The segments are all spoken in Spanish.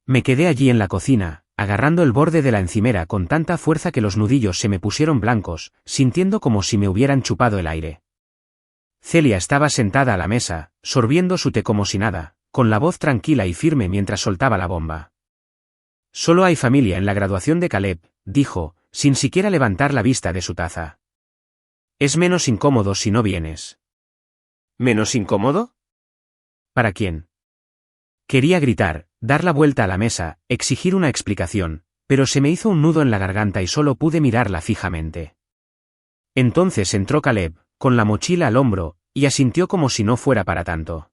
Me quedé allí en la cocina, agarrando el borde de la encimera con tanta fuerza que los nudillos se me pusieron blancos, sintiendo como si me hubieran chupado el aire. Celia estaba sentada a la mesa, sorbiendo su té como si nada, con la voz tranquila y firme mientras soltaba la bomba. Solo hay familia en la graduación de Caleb, dijo, sin siquiera levantar la vista de su taza. Es menos incómodo si no vienes. ¿Menos incómodo? ¿Para quién? Quería gritar, dar la vuelta a la mesa, exigir una explicación, pero se me hizo un nudo en la garganta y solo pude mirarla fijamente. Entonces entró Caleb, con la mochila al hombro, y asintió como si no fuera para tanto.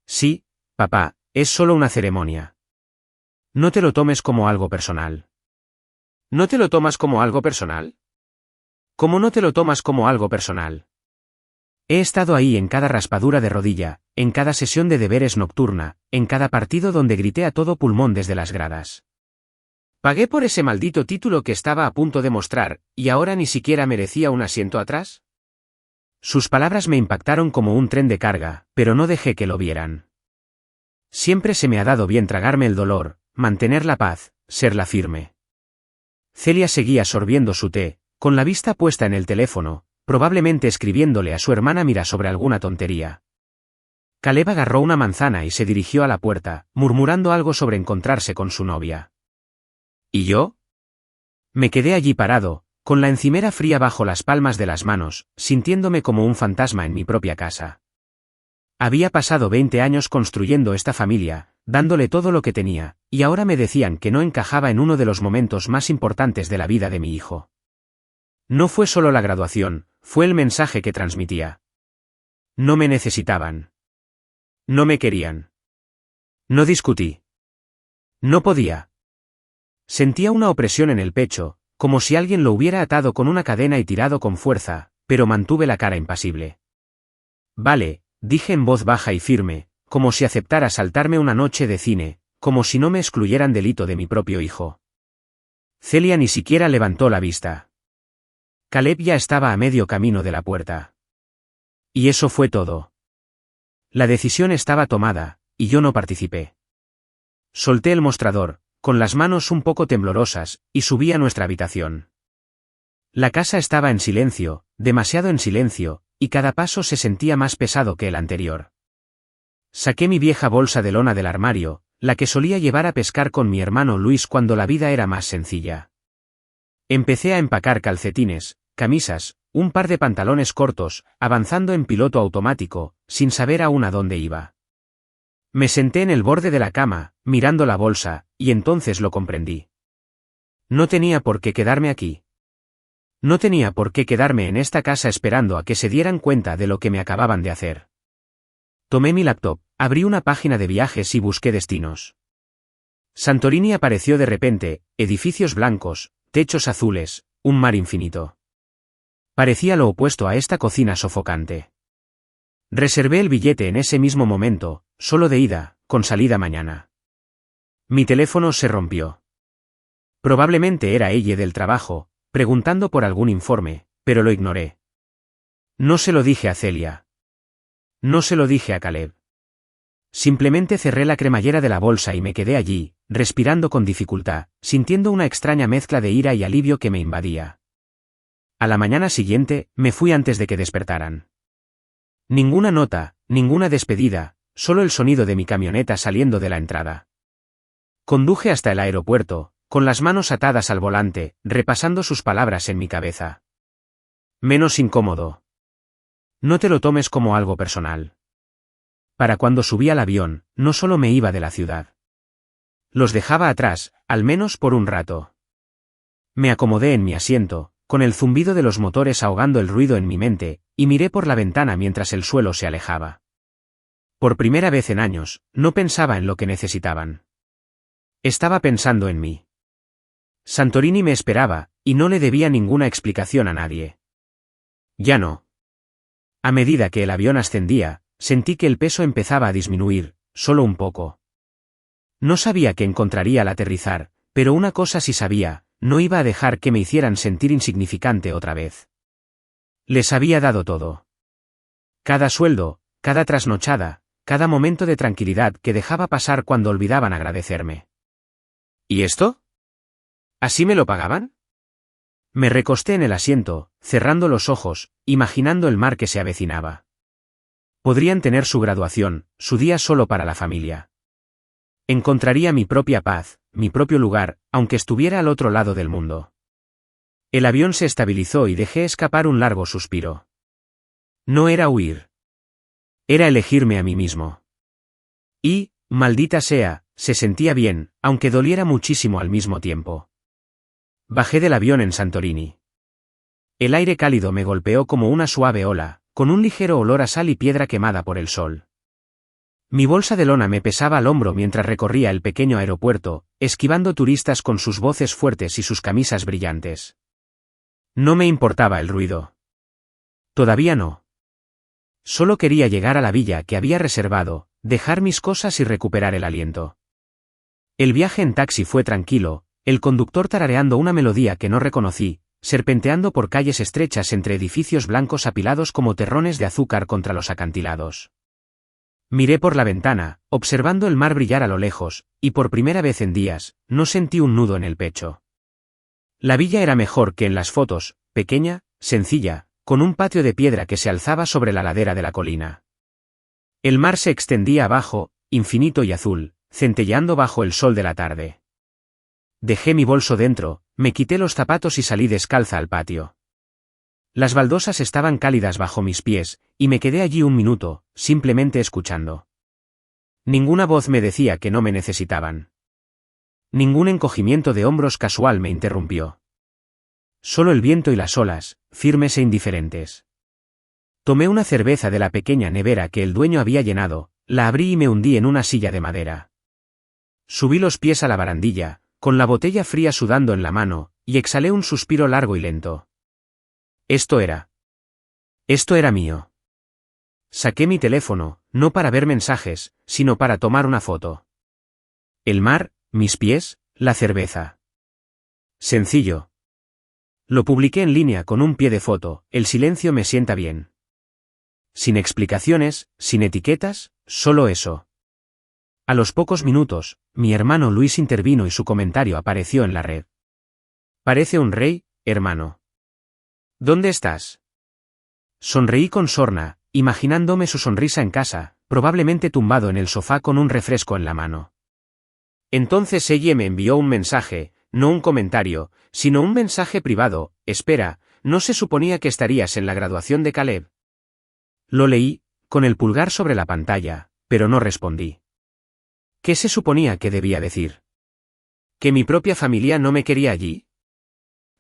Sí, papá, es solo una ceremonia. No te lo tomes como algo personal. ¿No te lo tomas como algo personal? ¿Cómo no te lo tomas como algo personal? He estado ahí en cada raspadura de rodilla, en cada sesión de deberes nocturna, en cada partido donde grité a todo pulmón desde las gradas. ¿Pagué por ese maldito título que estaba a punto de mostrar, y ahora ni siquiera merecía un asiento atrás? Sus palabras me impactaron como un tren de carga, pero no dejé que lo vieran. Siempre se me ha dado bien tragarme el dolor, mantener la paz, serla firme. Celia seguía sorbiendo su té, con la vista puesta en el teléfono, probablemente escribiéndole a su hermana Mira sobre alguna tontería. Caleb agarró una manzana y se dirigió a la puerta, murmurando algo sobre encontrarse con su novia. ¿Y yo? Me quedé allí parado, con la encimera fría bajo las palmas de las manos, sintiéndome como un fantasma en mi propia casa. Había pasado 20 años construyendo esta familia, dándole todo lo que tenía, y ahora me decían que no encajaba en uno de los momentos más importantes de la vida de mi hijo. No fue solo la graduación, fue el mensaje que transmitía. No me necesitaban. No me querían. No discutí. No podía. Sentía una opresión en el pecho, como si alguien lo hubiera atado con una cadena y tirado con fuerza, pero mantuve la cara impasible. Vale, dije en voz baja y firme, como si aceptara saltarme una noche de cine, como si no me excluyeran del hito de mi propio hijo. Celia ni siquiera levantó la vista. Caleb ya estaba a medio camino de la puerta. Y eso fue todo. La decisión estaba tomada, y yo no participé. Solté el mostrador, con las manos un poco temblorosas, y subí a nuestra habitación. La casa estaba en silencio, demasiado en silencio, y cada paso se sentía más pesado que el anterior. Saqué mi vieja bolsa de lona del armario, la que solía llevar a pescar con mi hermano Luis cuando la vida era más sencilla. Empecé a empacar calcetines, camisas, un par de pantalones cortos, avanzando en piloto automático, sin saber aún a dónde iba. Me senté en el borde de la cama, mirando la bolsa, y entonces lo comprendí. No tenía por qué quedarme aquí. No tenía por qué quedarme en esta casa esperando a que se dieran cuenta de lo que me acababan de hacer. Tomé mi laptop, abrí una página de viajes y busqué destinos. Santorini apareció de repente, edificios blancos, techos azules, un mar infinito. Parecía lo opuesto a esta cocina sofocante. Reservé el billete en ese mismo momento, solo de ida, con salida mañana. Mi teléfono se rompió. Probablemente era ella del trabajo, preguntando por algún informe, pero lo ignoré. No se lo dije a Celia. No se lo dije a Caleb. Simplemente cerré la cremallera de la bolsa y me quedé allí, respirando con dificultad, sintiendo una extraña mezcla de ira y alivio que me invadía. A la mañana siguiente, me fui antes de que despertaran. Ninguna nota, ninguna despedida, solo el sonido de mi camioneta saliendo de la entrada. Conduje hasta el aeropuerto, con las manos atadas al volante, repasando sus palabras en mi cabeza. Menos incómodo. No te lo tomes como algo personal. Para cuando subí al avión, no solo me iba de la ciudad. Los dejaba atrás, al menos por un rato. Me acomodé en mi asiento, con el zumbido de los motores ahogando el ruido en mi mente, y miré por la ventana mientras el suelo se alejaba. Por primera vez en años, no pensaba en lo que necesitaban. Estaba pensando en mí. Santorini me esperaba, y no le debía ninguna explicación a nadie. Ya no. A medida que el avión ascendía, sentí que el peso empezaba a disminuir, solo un poco. No sabía qué encontraría al aterrizar, pero una cosa sí sabía, no iba a dejar que me hicieran sentir insignificante otra vez. Les había dado todo. Cada sueldo, cada trasnochada, cada momento de tranquilidad que dejaba pasar cuando olvidaban agradecerme. ¿Y esto? ¿Así me lo pagaban? Me recosté en el asiento, cerrando los ojos, imaginando el mar que se avecinaba. Podrían tener su graduación, su día solo para la familia. Encontraría mi propia paz, mi propio lugar, aunque estuviera al otro lado del mundo. El avión se estabilizó y dejé escapar un largo suspiro. No era huir. Era elegirme a mí mismo. Y, maldita sea, se sentía bien, aunque doliera muchísimo al mismo tiempo. Bajé del avión en Santorini. El aire cálido me golpeó como una suave ola, con un ligero olor a sal y piedra quemada por el sol. Mi bolsa de lona me pesaba al hombro mientras recorría el pequeño aeropuerto, esquivando turistas con sus voces fuertes y sus camisas brillantes. No me importaba el ruido. Todavía no. Solo quería llegar a la villa que había reservado, dejar mis cosas y recuperar el aliento. El viaje en taxi fue tranquilo, el conductor tarareando una melodía que no reconocí, serpenteando por calles estrechas entre edificios blancos apilados como terrones de azúcar contra los acantilados. Miré por la ventana, observando el mar brillar a lo lejos, y por primera vez en días, no sentí un nudo en el pecho. La villa era mejor que en las fotos, pequeña, sencilla, con un patio de piedra que se alzaba sobre la ladera de la colina. El mar se extendía abajo, infinito y azul, centelleando bajo el sol de la tarde. Dejé mi bolso dentro, me quité los zapatos y salí descalza al patio. Las baldosas estaban cálidas bajo mis pies, y me quedé allí un minuto, simplemente escuchando. Ninguna voz me decía que no me necesitaban. Ningún encogimiento de hombros casual me interrumpió. Solo el viento y las olas, firmes e indiferentes. Tomé una cerveza de la pequeña nevera que el dueño había llenado, la abrí y me hundí en una silla de madera. Subí los pies a la barandilla, con la botella fría sudando en la mano, y exhalé un suspiro largo y lento. Esto era mío. Saqué mi teléfono, no para ver mensajes, sino para tomar una foto. El mar, mis pies, la cerveza. Sencillo. Lo publiqué en línea con un pie de foto, el silencio me sienta bien. Sin explicaciones, sin etiquetas, solo eso. A los pocos minutos, mi hermano Luis intervino y su comentario apareció en la red. Parece un rey, hermano. ¿Dónde estás? Sonreí con sorna, imaginándome su sonrisa en casa, probablemente tumbado en el sofá con un refresco en la mano. Entonces ella me envió un mensaje, no un comentario, sino un mensaje privado. Espera, ¿no se suponía que estarías en la graduación de Caleb? Lo leí, con el pulgar sobre la pantalla, pero no respondí. ¿Qué se suponía que debía decir? ¿Que mi propia familia no me quería allí?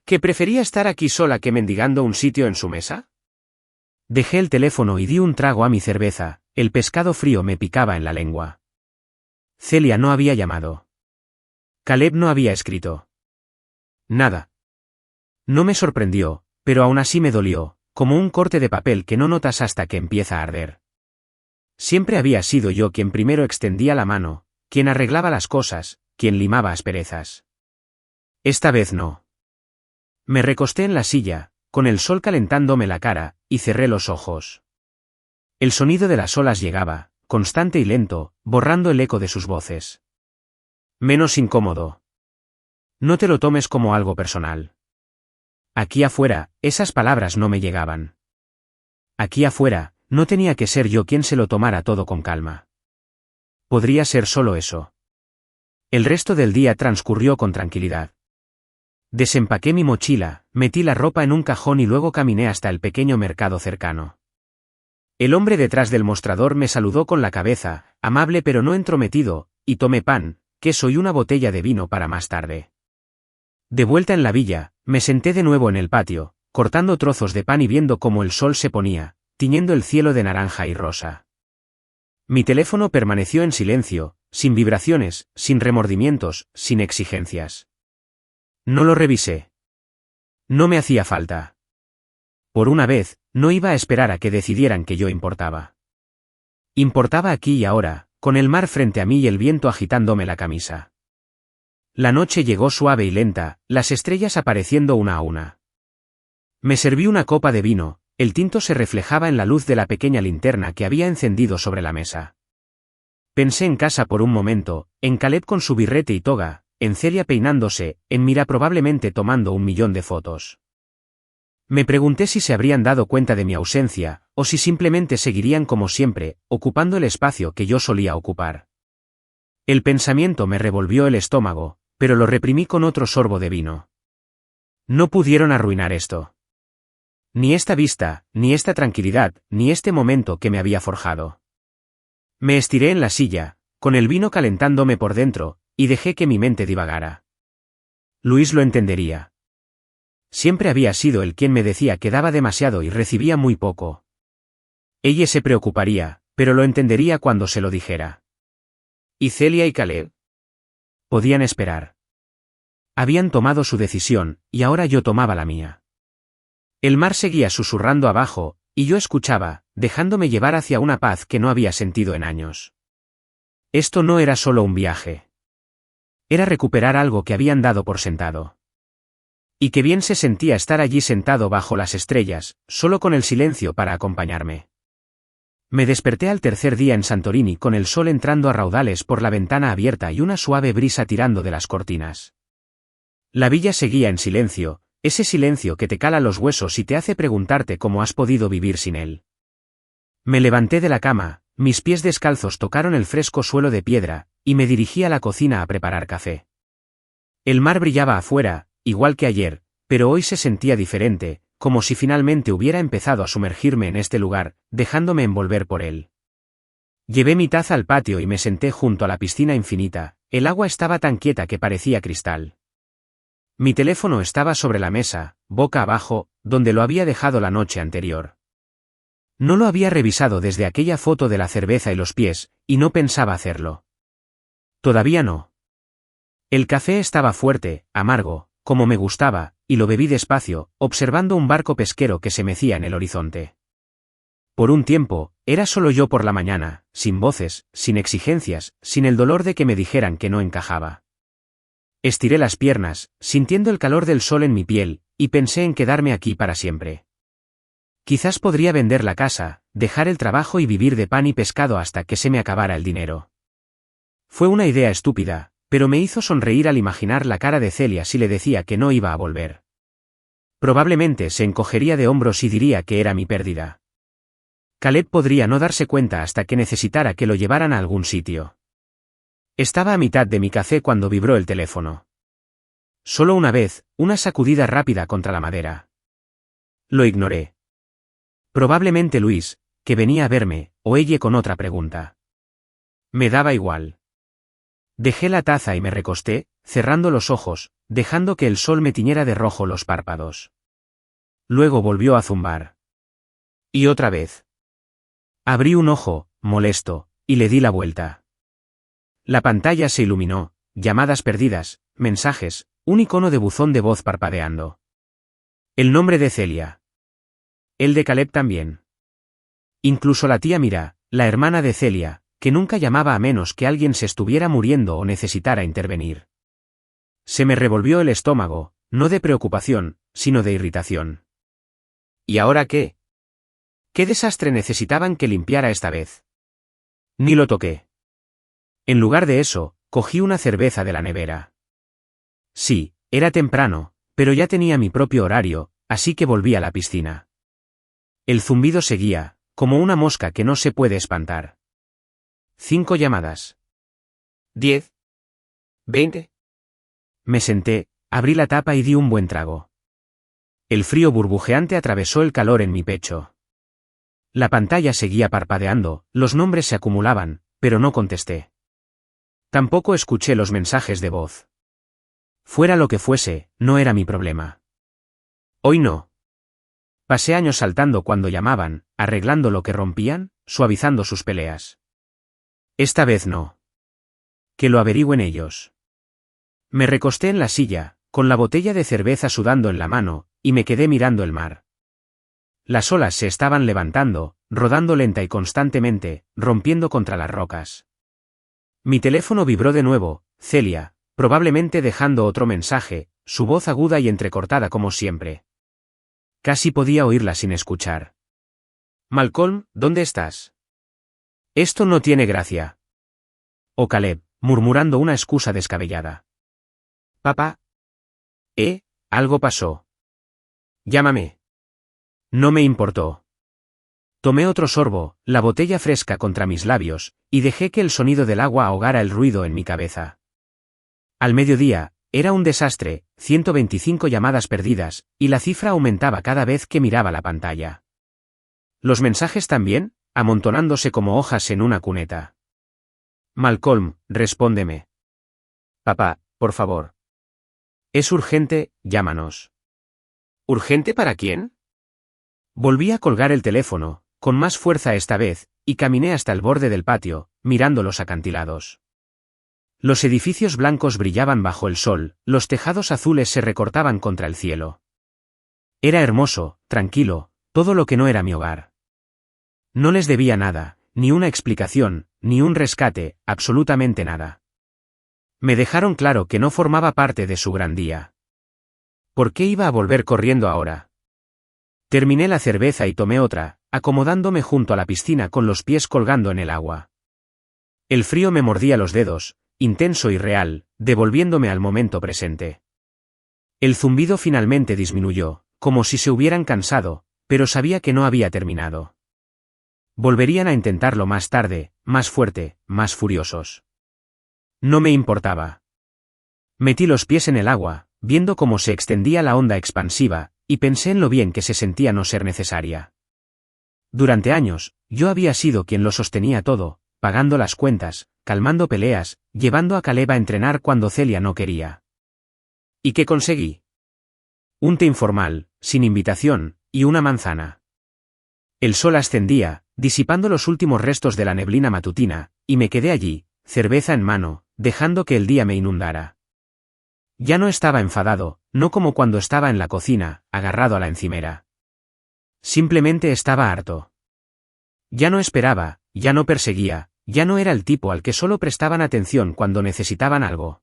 ¿Que prefería estar aquí sola que mendigando un sitio en su mesa? Dejé el teléfono y di un trago a mi cerveza, el pescado frío me picaba en la lengua. Celia no había llamado. Caleb no había escrito. Nada. No me sorprendió, pero aún así me dolió, como un corte de papel que no notas hasta que empieza a arder. Siempre había sido yo quien primero extendía la mano, quien arreglaba las cosas, quien limaba asperezas. Esta vez no. Me recosté en la silla, con el sol calentándome la cara, y cerré los ojos. El sonido de las olas llegaba, constante y lento, borrando el eco de sus voces. Menos incómodo. No te lo tomes como algo personal. Aquí afuera, esas palabras no me llegaban. Aquí afuera, no tenía que ser yo quien se lo tomara todo con calma. Podría ser solo eso. El resto del día transcurrió con tranquilidad. Desempaqué mi mochila, metí la ropa en un cajón y luego caminé hasta el pequeño mercado cercano. El hombre detrás del mostrador me saludó con la cabeza, amable pero no entrometido, y tomé pan, queso y una botella de vino para más tarde. De vuelta en la villa, me senté de nuevo en el patio, cortando trozos de pan y viendo cómo el sol se ponía, tiñendo el cielo de naranja y rosa. Mi teléfono permaneció en silencio, sin vibraciones, sin remordimientos, sin exigencias. No lo revisé. No me hacía falta. Por una vez, no iba a esperar a que decidieran que yo importaba. Importaba aquí y ahora, con el mar frente a mí y el viento agitándome la camisa. La noche llegó suave y lenta, las estrellas apareciendo una a una. Me serví una copa de vino, el tinto se reflejaba en la luz de la pequeña linterna que había encendido sobre la mesa. Pensé en casa por un momento, en Caleb con su birrete y toga, en Celia peinándose, en Mira probablemente tomando 1.000.000 de fotos. Me pregunté si se habrían dado cuenta de mi ausencia, o si simplemente seguirían como siempre, ocupando el espacio que yo solía ocupar. El pensamiento me revolvió el estómago, pero lo reprimí con otro sorbo de vino. No pudieron arruinar esto. Ni esta vista, ni esta tranquilidad, ni este momento que me había forjado. Me estiré en la silla, con el vino calentándome por dentro, y dejé que mi mente divagara. Luis lo entendería. Siempre había sido él quien me decía que daba demasiado y recibía muy poco. Ella se preocuparía, pero lo entendería cuando se lo dijera. ¿Y Celia y Caleb? Podían esperar. Habían tomado su decisión, y ahora yo tomaba la mía. El mar seguía susurrando abajo, y yo escuchaba, dejándome llevar hacia una paz que no había sentido en años. Esto no era solo un viaje. Era recuperar algo que habían dado por sentado. Y qué bien se sentía estar allí sentado bajo las estrellas, solo con el silencio para acompañarme. Me desperté al tercer día en Santorini con el sol entrando a raudales por la ventana abierta y una suave brisa tirando de las cortinas. La villa seguía en silencio, ese silencio que te cala los huesos y te hace preguntarte cómo has podido vivir sin él. Me levanté de la cama, mis pies descalzos tocaron el fresco suelo de piedra, y me dirigí a la cocina a preparar café. El mar brillaba afuera, igual que ayer, pero hoy se sentía diferente, como si finalmente hubiera empezado a sumergirme en este lugar, dejándome envolver por él. Llevé mi taza al patio y me senté junto a la piscina infinita, el agua estaba tan quieta que parecía cristal. Mi teléfono estaba sobre la mesa, boca abajo, donde lo había dejado la noche anterior. No lo había revisado desde aquella foto de la cerveza y los pies, y no pensaba hacerlo. Todavía no. El café estaba fuerte, amargo, como me gustaba, y lo bebí despacio, observando un barco pesquero que se mecía en el horizonte. Por un tiempo, era solo yo por la mañana, sin voces, sin exigencias, sin el dolor de que me dijeran que no encajaba. Estiré las piernas, sintiendo el calor del sol en mi piel, y pensé en quedarme aquí para siempre. Quizás podría vender la casa, dejar el trabajo y vivir de pan y pescado hasta que se me acabara el dinero. Fue una idea estúpida, pero me hizo sonreír al imaginar la cara de Celia si le decía que no iba a volver. Probablemente se encogería de hombros y diría que era mi pérdida. Caleb podría no darse cuenta hasta que necesitara que lo llevaran a algún sitio. Estaba a mitad de mi café cuando vibró el teléfono. Solo una vez, una sacudida rápida contra la madera. Lo ignoré. Probablemente Luis, que venía a verme, o ella con otra pregunta. Me daba igual. Dejé la taza y me recosté, cerrando los ojos, dejando que el sol me tiñera de rojo los párpados. Luego volvió a zumbar. Y otra vez. Abrí un ojo, molesto, y le di la vuelta. La pantalla se iluminó, llamadas perdidas, mensajes, un icono de buzón de voz parpadeando. El nombre de Celia. El de Caleb también. Incluso la tía Mira, la hermana de Celia, que nunca llamaba a menos que alguien se estuviera muriendo o necesitara intervenir. Se me revolvió el estómago, no de preocupación, sino de irritación. ¿Y ahora qué? ¿Qué desastre necesitaban que limpiara esta vez? Ni lo toqué. En lugar de eso, cogí una cerveza de la nevera. Sí, era temprano, pero ya tenía mi propio horario, así que volví a la piscina. El zumbido seguía, como una mosca que no se puede espantar. 5 llamadas. 10. 20. Me senté, abrí la tapa y di un buen trago. El frío burbujeante atravesó el calor en mi pecho. La pantalla seguía parpadeando, los nombres se acumulaban, pero no contesté. Tampoco escuché los mensajes de voz. Fuera lo que fuese, no era mi problema. Hoy no. Pasé años saltando cuando llamaban, arreglando lo que rompían, suavizando sus peleas. Esta vez no. Que lo averigüen ellos. Me recosté en la silla, con la botella de cerveza sudando en la mano, y me quedé mirando el mar. Las olas se estaban levantando, rodando lenta y constantemente, rompiendo contra las rocas. Mi teléfono vibró de nuevo, Celia, probablemente dejando otro mensaje, su voz aguda y entrecortada como siempre. Casi podía oírla sin escuchar. Malcolm, ¿dónde estás? Esto no tiene gracia. o Caleb, murmurando una excusa descabellada. Papá. Algo pasó. Llámame. No me importó. Tomé otro sorbo, la botella fresca contra mis labios, y dejé que el sonido del agua ahogara el ruido en mi cabeza. Al mediodía, era un desastre, 125 llamadas perdidas, y la cifra aumentaba cada vez que miraba la pantalla. Los mensajes también, amontonándose como hojas en una cuneta. Malcolm, respóndeme. Papá, por favor. Es urgente, llámanos. ¿Urgente para quién? Volví a colgar el teléfono, con más fuerza esta vez, y caminé hasta el borde del patio, mirando los acantilados. Los edificios blancos brillaban bajo el sol, los tejados azules se recortaban contra el cielo. Era hermoso, tranquilo, todo lo que no era mi hogar. No les debía nada, ni una explicación, ni un rescate, absolutamente nada. Me dejaron claro que no formaba parte de su gran día. ¿Por qué iba a volver corriendo ahora? Terminé la cerveza y tomé otra, acomodándome junto a la piscina con los pies colgando en el agua. El frío me mordía los dedos, intenso y real, devolviéndome al momento presente. El zumbido finalmente disminuyó, como si se hubieran cansado, pero sabía que no había terminado. Volverían a intentarlo más tarde, más fuerte, más furiosos. No me importaba. Metí los pies en el agua, viendo cómo se extendía la onda expansiva, y pensé en lo bien que se sentía no ser necesaria. Durante años, yo había sido quien lo sostenía todo, pagando las cuentas, calmando peleas, llevando a Caleb a entrenar cuando Celia no quería. ¿Y qué conseguí? Un té informal, sin invitación, y una manzana. El sol ascendía, disipando los últimos restos de la neblina matutina, y me quedé allí, cerveza en mano, dejando que el día me inundara. Ya no estaba enfadado, no como cuando estaba en la cocina, agarrado a la encimera. Simplemente estaba harto. Ya no esperaba, ya no perseguía, ya no era el tipo al que solo prestaban atención cuando necesitaban algo.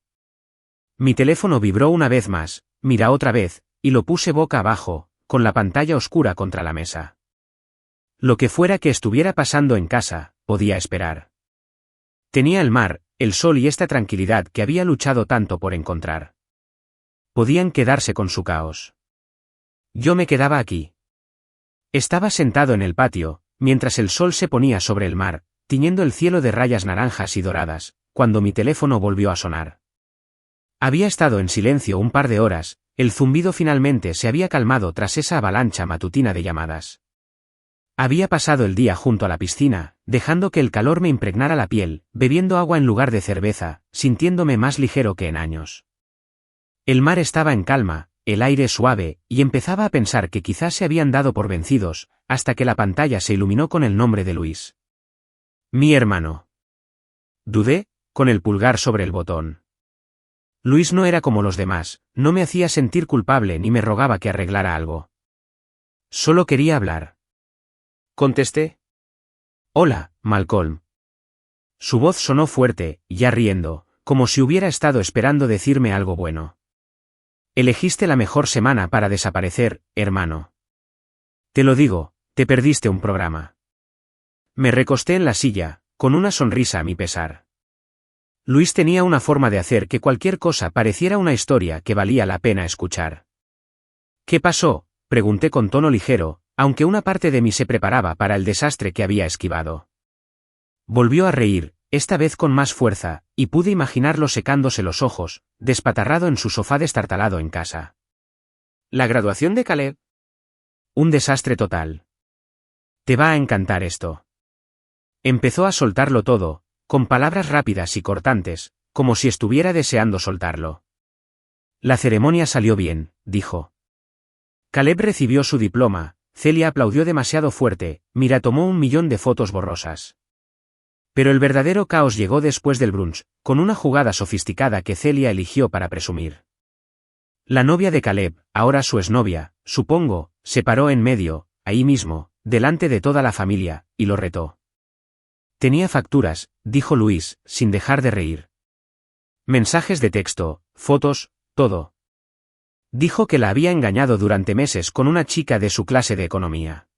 Mi teléfono vibró una vez más, mira otra vez, y lo puse boca abajo, con la pantalla oscura contra la mesa. Lo que fuera que estuviera pasando en casa, podía esperar. Tenía el mar, el sol y esta tranquilidad que había luchado tanto por encontrar. Podían quedarse con su caos. Yo me quedaba aquí. Estaba sentado en el patio, mientras el sol se ponía sobre el mar, tiñendo el cielo de rayas naranjas y doradas, cuando mi teléfono volvió a sonar. Había estado en silencio un par de horas, el zumbido finalmente se había calmado tras esa avalancha matutina de llamadas. Había pasado el día junto a la piscina, dejando que el calor me impregnara la piel, bebiendo agua en lugar de cerveza, sintiéndome más ligero que en años. El mar estaba en calma, el aire suave, y empezaba a pensar que quizás se habían dado por vencidos, hasta que la pantalla se iluminó con el nombre de Luis. Mi hermano. Dudé, con el pulgar sobre el botón. Luis no era como los demás, no me hacía sentir culpable ni me rogaba que arreglara algo. Solo quería hablar. Contesté. Hola, Malcolm. Su voz sonó fuerte, ya riendo, como si hubiera estado esperando decirme algo bueno. Elegiste la mejor semana para desaparecer, hermano. Te lo digo, te perdiste un programa. Me recosté en la silla, con una sonrisa a mi pesar. Luis tenía una forma de hacer que cualquier cosa pareciera una historia que valía la pena escuchar. ¿Qué pasó?, pregunté con tono ligero, aunque una parte de mí se preparaba para el desastre que había esquivado. Volvió a reír, esta vez con más fuerza, y pude imaginarlo secándose los ojos, despatarrado en su sofá destartalado en casa. ¿La graduación de Caleb? Un desastre total. Te va a encantar esto. Empezó a soltarlo todo, con palabras rápidas y cortantes, como si estuviera deseando soltarlo. La ceremonia salió bien, dijo. Caleb recibió su diploma, Celia aplaudió demasiado fuerte, Mira tomó 1.000.000 de fotos borrosas. Pero el verdadero caos llegó después del brunch, con una jugada sofisticada que Celia eligió para presumir. La novia de Caleb, ahora su exnovia, supongo, se paró en medio, ahí mismo, delante de toda la familia, y lo retó. Tenía facturas, dijo Luis, sin dejar de reír. Mensajes de texto, fotos, todo. Dijo que la había engañado durante meses con una chica de su clase de economía.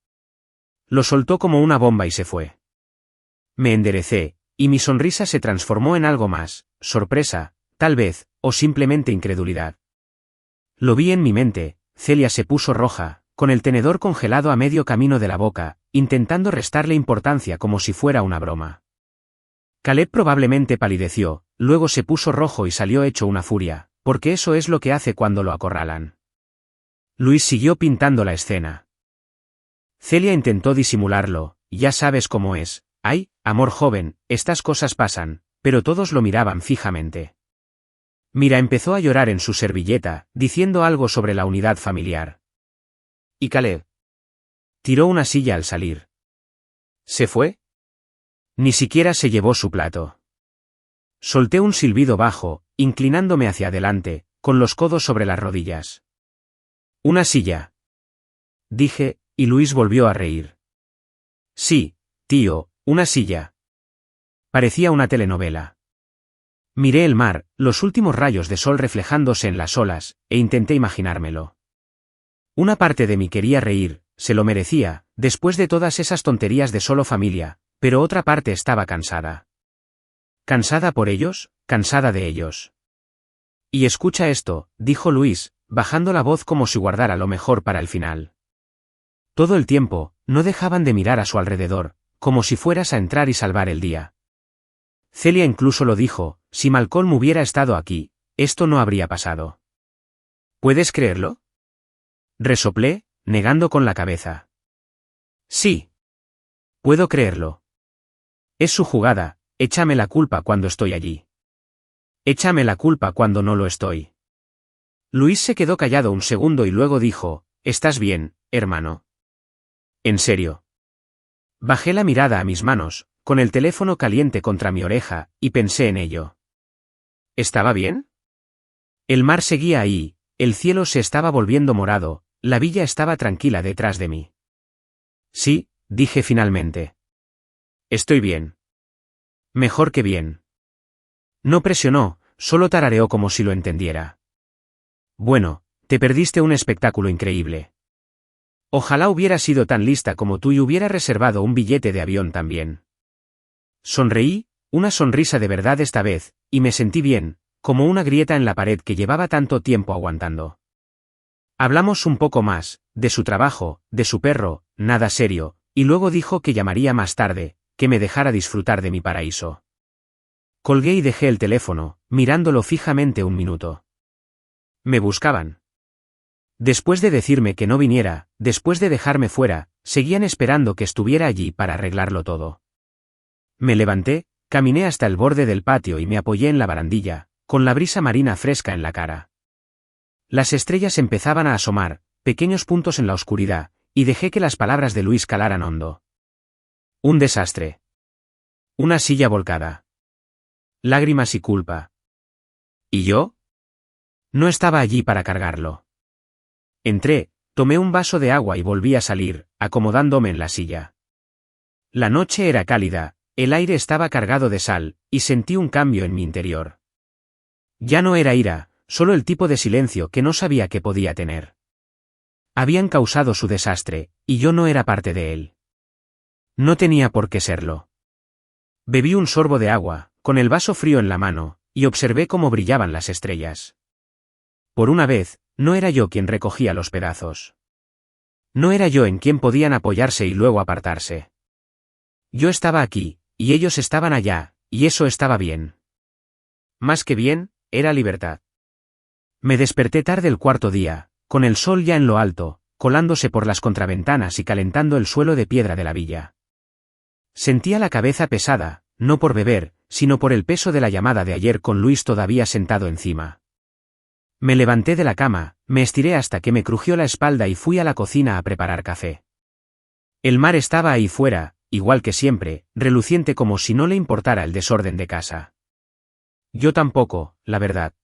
Lo soltó como una bomba y se fue. Me enderecé, y mi sonrisa se transformó en algo más, sorpresa, tal vez, o simplemente incredulidad. Lo vi en mi mente. Celia se puso roja, con el tenedor congelado a medio camino de la boca, intentando restarle importancia como si fuera una broma. Caleb probablemente palideció, luego se puso rojo y salió hecho una furia, porque eso es lo que hace cuando lo acorralan. Luis siguió pintando la escena. Celia intentó disimularlo, ya sabes cómo es. Ay, amor joven, estas cosas pasan, pero todos lo miraban fijamente. Mira empezó a llorar en su servilleta, diciendo algo sobre la unidad familiar. ¿Y Caleb? Tiró una silla al salir. ¿Se fue? Ni siquiera se llevó su plato. Solté un silbido bajo, inclinándome hacia adelante, con los codos sobre las rodillas. Una silla. Dije, y Luis volvió a reír. Sí, tío, una silla. Parecía una telenovela. Miré el mar, los últimos rayos de sol reflejándose en las olas, e intenté imaginármelo. Una parte de mí quería reír, se lo merecía, después de todas esas tonterías de solo familia, pero otra parte estaba cansada. ¿Cansada por ellos? Cansada de ellos. Y escucha esto, dijo Luis, bajando la voz como si guardara lo mejor para el final. Todo el tiempo, no dejaban de mirar a su alrededor, como si fueras a entrar y salvar el día. Celia incluso lo dijo, si Malcolm hubiera estado aquí, esto no habría pasado. ¿Puedes creerlo? Resoplé, negando con la cabeza. Sí. Puedo creerlo. Es su jugada, échame la culpa cuando estoy allí. Échame la culpa cuando no lo estoy. Luis se quedó callado un segundo y luego dijo, ¿estás bien, hermano? ¿En serio? Bajé la mirada a mis manos, con el teléfono caliente contra mi oreja, y pensé en ello. ¿Estaba bien? El mar seguía ahí, el cielo se estaba volviendo morado, la villa estaba tranquila detrás de mí. Sí, dije finalmente. Estoy bien. Mejor que bien. No presionó, solo tarareó como si lo entendiera. Bueno, te perdiste un espectáculo increíble. Ojalá hubiera sido tan lista como tú y hubiera reservado un billete de avión también. Sonreí, una sonrisa de verdad esta vez, y me sentí bien, como una grieta en la pared que llevaba tanto tiempo aguantando. Hablamos un poco más, de su trabajo, de su perro, nada serio, y luego dijo que llamaría más tarde, que me dejara disfrutar de mi paraíso. Colgué y dejé el teléfono, mirándolo fijamente un minuto. Me buscaban. Después de decirme que no viniera, después de dejarme fuera, seguían esperando que estuviera allí para arreglarlo todo. Me levanté, caminé hasta el borde del patio y me apoyé en la barandilla, con la brisa marina fresca en la cara. Las estrellas empezaban a asomar, pequeños puntos en la oscuridad, y dejé que las palabras de Luis calaran hondo. Un desastre. Una silla volcada. Lágrimas y culpa. ¿Y yo? No estaba allí para cargarlo. Entré, tomé un vaso de agua y volví a salir, acomodándome en la silla. La noche era cálida. El aire estaba cargado de sal, y sentí un cambio en mi interior. Ya no era ira, solo el tipo de silencio que no sabía que podía tener. Habían causado su desastre, y yo no era parte de él. No tenía por qué serlo. Bebí un sorbo de agua, con el vaso frío en la mano, y observé cómo brillaban las estrellas. Por una vez, no era yo quien recogía los pedazos. No era yo en quien podían apoyarse y luego apartarse. Yo estaba aquí, y ellos estaban allá, y eso estaba bien. Más que bien, era libertad. Me desperté tarde el cuarto día, con el sol ya en lo alto, colándose por las contraventanas y calentando el suelo de piedra de la villa. Sentía la cabeza pesada, no por beber, sino por el peso de la llamada de ayer con Luis todavía sentado encima. Me levanté de la cama, me estiré hasta que me crujió la espalda y fui a la cocina a preparar café. El mar estaba ahí fuera, igual que siempre, reluciente como si no le importara el desorden de casa. Yo tampoco, la verdad.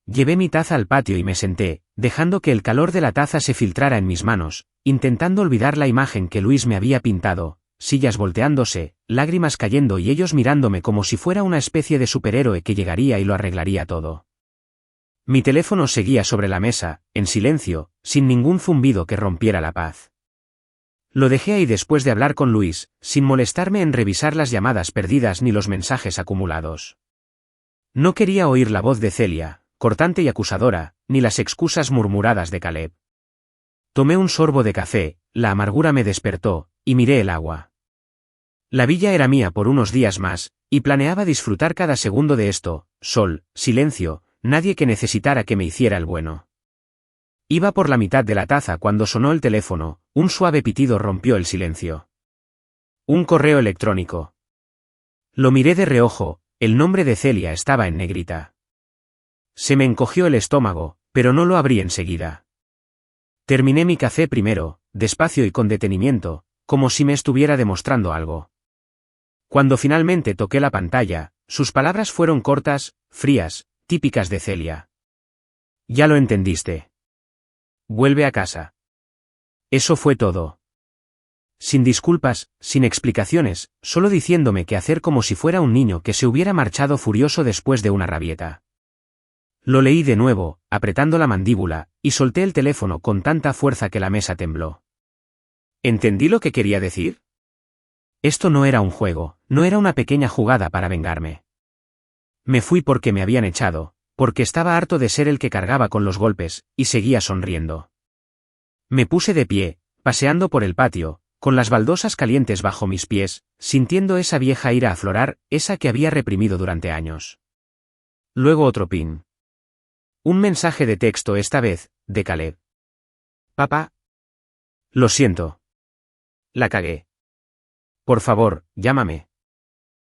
Llevé mi taza al patio y me senté, dejando que el calor de la taza se filtrara en mis manos, intentando olvidar la imagen que Luis me había pintado, sillas volteándose, lágrimas cayendo y ellos mirándome como si fuera una especie de superhéroe que llegaría y lo arreglaría todo. Mi teléfono seguía sobre la mesa, en silencio, sin ningún zumbido que rompiera la paz. Lo dejé ahí después de hablar con Luis, sin molestarme en revisar las llamadas perdidas ni los mensajes acumulados. No quería oír la voz de Celia, cortante y acusadora, ni las excusas murmuradas de Caleb. Tomé un sorbo de café, la amargura me despertó, y miré el agua. La villa era mía por unos días más, y planeaba disfrutar cada segundo de esto: sol, silencio, nadie que necesitara que me hiciera el bueno. Iba por la mitad de la taza cuando sonó el teléfono, un suave pitido rompió el silencio. Un correo electrónico. Lo miré de reojo, el nombre de Celia estaba en negrita. Se me encogió el estómago, pero no lo abrí enseguida. Terminé mi café primero, despacio y con detenimiento, como si me estuviera demostrando algo. Cuando finalmente toqué la pantalla, sus palabras fueron cortas, frías, típicas de Celia. Ya lo entendiste. Vuelve a casa. Eso fue todo. Sin disculpas, sin explicaciones, solo diciéndome qué hacer como si fuera un niño que se hubiera marchado furioso después de una rabieta. Lo leí de nuevo, apretando la mandíbula, y solté el teléfono con tanta fuerza que la mesa tembló. ¿Entendí lo que quería decir? Esto no era un juego, no era una pequeña jugada para vengarme. Me fui porque me habían echado, porque estaba harto de ser el que cargaba con los golpes, y seguía sonriendo. Me puse de pie, paseando por el patio, con las baldosas calientes bajo mis pies, sintiendo esa vieja ira aflorar, esa que había reprimido durante años. Luego otro pin. Un mensaje de texto esta vez, de Caleb. Papá. Lo siento. La cagué. Por favor, llámame.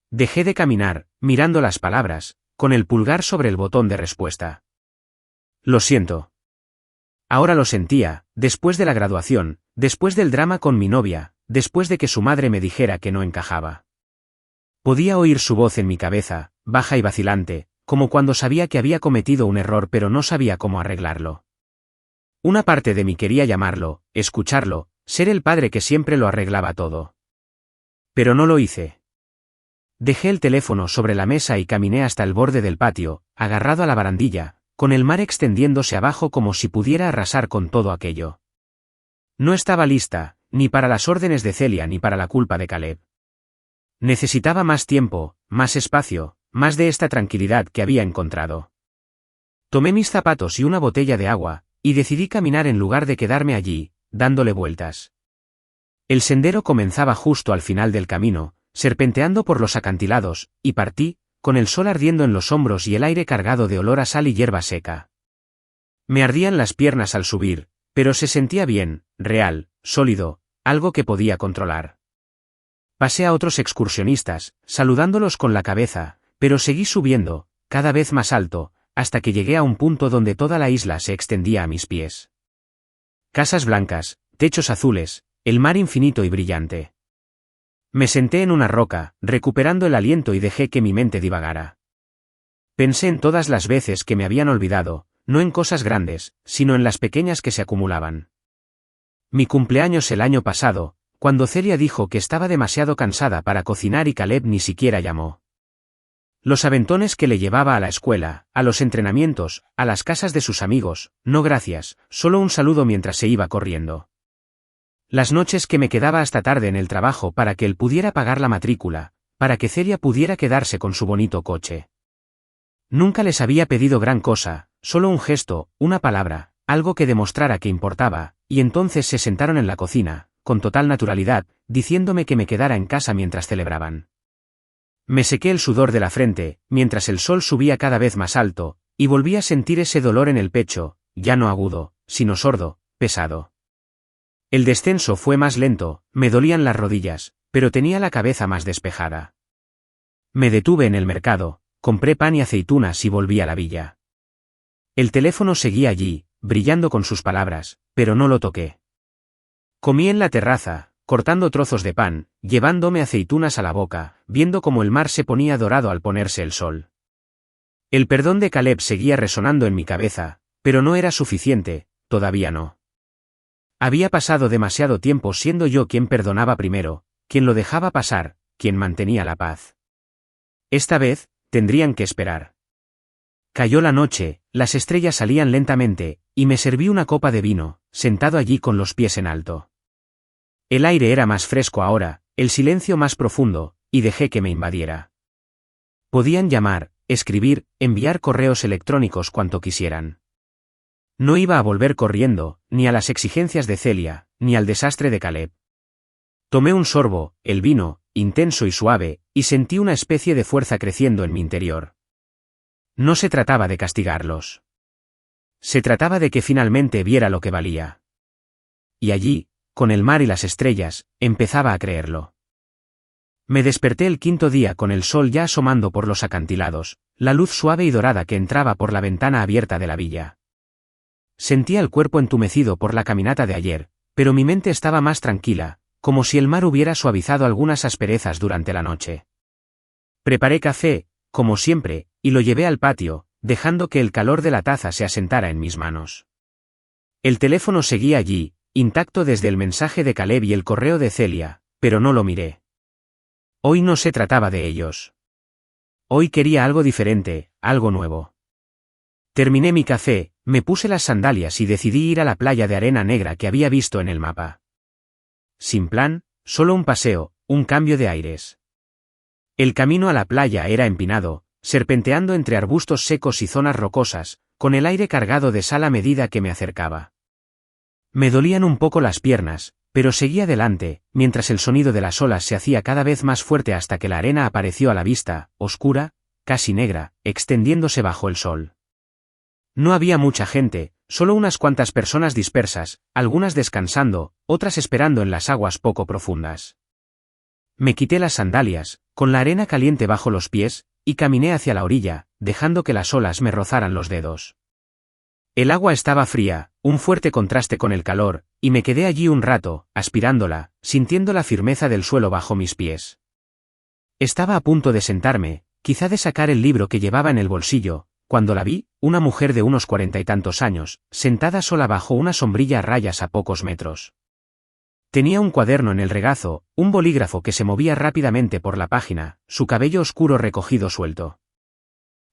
Dejé de caminar, mirando las palabras, con el pulgar sobre el botón de respuesta. Lo siento. Ahora lo sentía, después de la graduación, después del drama con mi novia, después de que su madre me dijera que no encajaba. Podía oír su voz en mi cabeza, baja y vacilante, como cuando sabía que había cometido un error pero no sabía cómo arreglarlo. Una parte de mí quería llamarlo, escucharlo, ser el padre que siempre lo arreglaba todo. Pero no lo hice. Dejé el teléfono sobre la mesa y caminé hasta el borde del patio, agarrado a la barandilla, con el mar extendiéndose abajo como si pudiera arrasar con todo aquello. No estaba lista, ni para las órdenes de Celia ni para la culpa de Caleb. Necesitaba más tiempo, más espacio, más de esta tranquilidad que había encontrado. Tomé mis zapatos y una botella de agua, y decidí caminar en lugar de quedarme allí, dándole vueltas. El sendero comenzaba justo al final del camino, serpenteando por los acantilados, y partí, con el sol ardiendo en los hombros y el aire cargado de olor a sal y hierba seca. Me ardían las piernas al subir, pero se sentía bien, real, sólido, algo que podía controlar. Pasé a otros excursionistas, saludándolos con la cabeza, pero seguí subiendo, cada vez más alto, hasta que llegué a un punto donde toda la isla se extendía a mis pies. Casas blancas, techos azules, el mar infinito y brillante. Me senté en una roca, recuperando el aliento y dejé que mi mente divagara. Pensé en todas las veces que me habían olvidado, no en cosas grandes, sino en las pequeñas que se acumulaban. Mi cumpleaños el año pasado, cuando Celia dijo que estaba demasiado cansada para cocinar y Caleb ni siquiera llamó. Los aventones que le llevaba a la escuela, a los entrenamientos, a las casas de sus amigos, no gracias, solo un saludo mientras se iba corriendo. Las noches que me quedaba hasta tarde en el trabajo para que él pudiera pagar la matrícula, para que Celia pudiera quedarse con su bonito coche. Nunca les había pedido gran cosa, solo un gesto, una palabra, algo que demostrara que importaba, y entonces se sentaron en la cocina, con total naturalidad, diciéndome que me quedara en casa mientras celebraban. Me sequé el sudor de la frente, mientras el sol subía cada vez más alto, y volví a sentir ese dolor en el pecho, ya no agudo, sino sordo, pesado. El descenso fue más lento, me dolían las rodillas, pero tenía la cabeza más despejada. Me detuve en el mercado, compré pan y aceitunas y volví a la villa. El teléfono seguía allí, brillando con sus palabras, pero no lo toqué. Comí en la terraza, cortando trozos de pan, llevándome aceitunas a la boca, viendo cómo el mar se ponía dorado al ponerse el sol. El perdón de Caleb seguía resonando en mi cabeza, pero no era suficiente, todavía no. Había pasado demasiado tiempo siendo yo quien perdonaba primero, quien lo dejaba pasar, quien mantenía la paz. Esta vez, tendrían que esperar. Cayó la noche, las estrellas salían lentamente, y me serví una copa de vino, sentado allí con los pies en alto. El aire era más fresco ahora, el silencio más profundo, y dejé que me invadiera. Podían llamar, escribir, enviar correos electrónicos cuanto quisieran. No iba a volver corriendo, ni a las exigencias de Celia, ni al desastre de Caleb. Tomé un sorbo, el vino, intenso y suave, y sentí una especie de fuerza creciendo en mi interior. No se trataba de castigarlos. Se trataba de que finalmente viera lo que valía. Y allí, con el mar y las estrellas, empezaba a creerlo. Me desperté el quinto día con el sol ya asomando por los acantilados, la luz suave y dorada que entraba por la ventana abierta de la villa. Sentía el cuerpo entumecido por la caminata de ayer, pero mi mente estaba más tranquila, como si el mar hubiera suavizado algunas asperezas durante la noche. Preparé café, como siempre, y lo llevé al patio, dejando que el calor de la taza se asentara en mis manos. El teléfono seguía allí, intacto desde el mensaje de Caleb y el correo de Celia, pero no lo miré. Hoy no se trataba de ellos. Hoy quería algo diferente, algo nuevo. Terminé mi café, me puse las sandalias y decidí ir a la playa de arena negra que había visto en el mapa. Sin plan, solo un paseo, un cambio de aires. El camino a la playa era empinado, serpenteando entre arbustos secos y zonas rocosas, con el aire cargado de sal a medida que me acercaba. Me dolían un poco las piernas, pero seguí adelante, mientras el sonido de las olas se hacía cada vez más fuerte hasta que la arena apareció a la vista, oscura, casi negra, extendiéndose bajo el sol. No había mucha gente, solo unas cuantas personas dispersas, algunas descansando, otras esperando en las aguas poco profundas. Me quité las sandalias, con la arena caliente bajo los pies, y caminé hacia la orilla, dejando que las olas me rozaran los dedos. El agua estaba fría, un fuerte contraste con el calor, y me quedé allí un rato, aspirándola, sintiendo la firmeza del suelo bajo mis pies. Estaba a punto de sentarme, quizá de sacar el libro que llevaba en el bolsillo, cuando la vi, una mujer de unos 40 y tantos años, sentada sola bajo una sombrilla a rayas a pocos metros. Tenía un cuaderno en el regazo, un bolígrafo que se movía rápidamente por la página, su cabello oscuro recogido suelto.